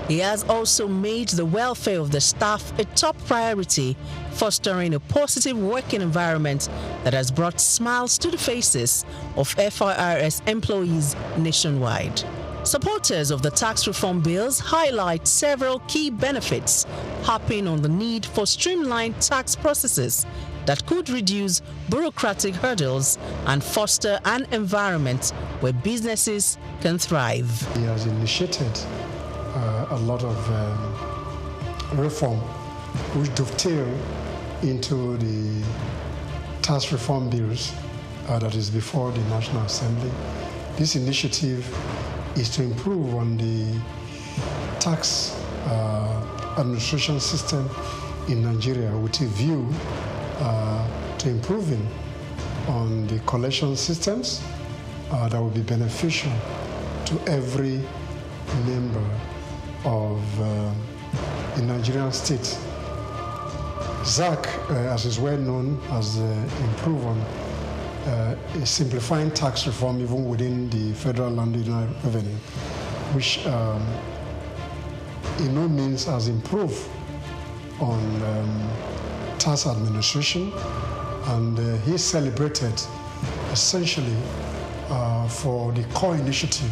He has also made the welfare of the staff a top priority, fostering a positive working environment that has brought smiles to the faces of FIRS employees nationwide. Supporters of the tax reform bills highlight several key benefits, harping on the need for streamlined tax processes that could reduce bureaucratic hurdles and foster an environment where businesses can thrive. He has initiated a lot of reform which dovetail into the tax reform bills that is before the National Assembly. This initiative is to improve on the tax administration system in Nigeria with a view to improving on the collection systems that will be beneficial to every member of the Nigerian state. SOUQ, as is well known, has improved on simplifying tax reform even within the federal land revenue, which in no means has improved on tax administration. And he celebrated essentially for the core initiative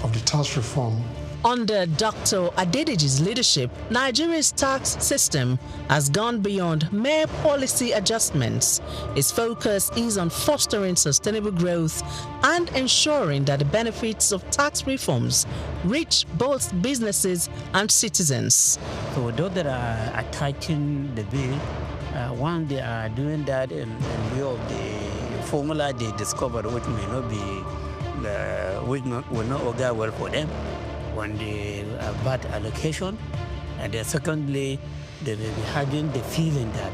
of the tax reform Under Dr. Adedeji's leadership, Nigeria's tax system has gone beyond mere policy adjustments. Its focus is on fostering sustainable growth and ensuring that the benefits of tax reforms reach both businesses and citizens. So those that are attacking the bill, one, they are doing that in view of the formula they discovered, which may not be, will not augur well for them when the VAT allocation. And then secondly, they may be having the feeling that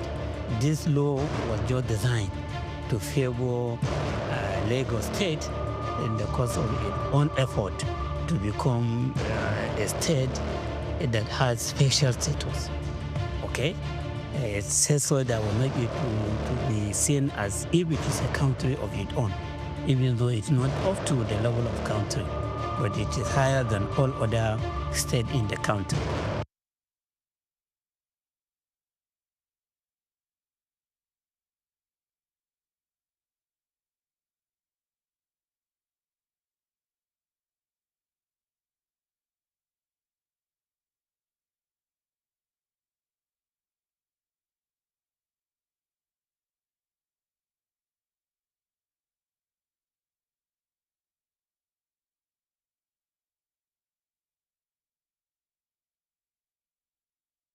this law was just designed to favor Lagos State in the course of its own effort to become a state that has special status. Okay? It says so that will make it to be seen as if it is a country of its own, even though it's not up to the level of country, but it is higher than all other states in the country.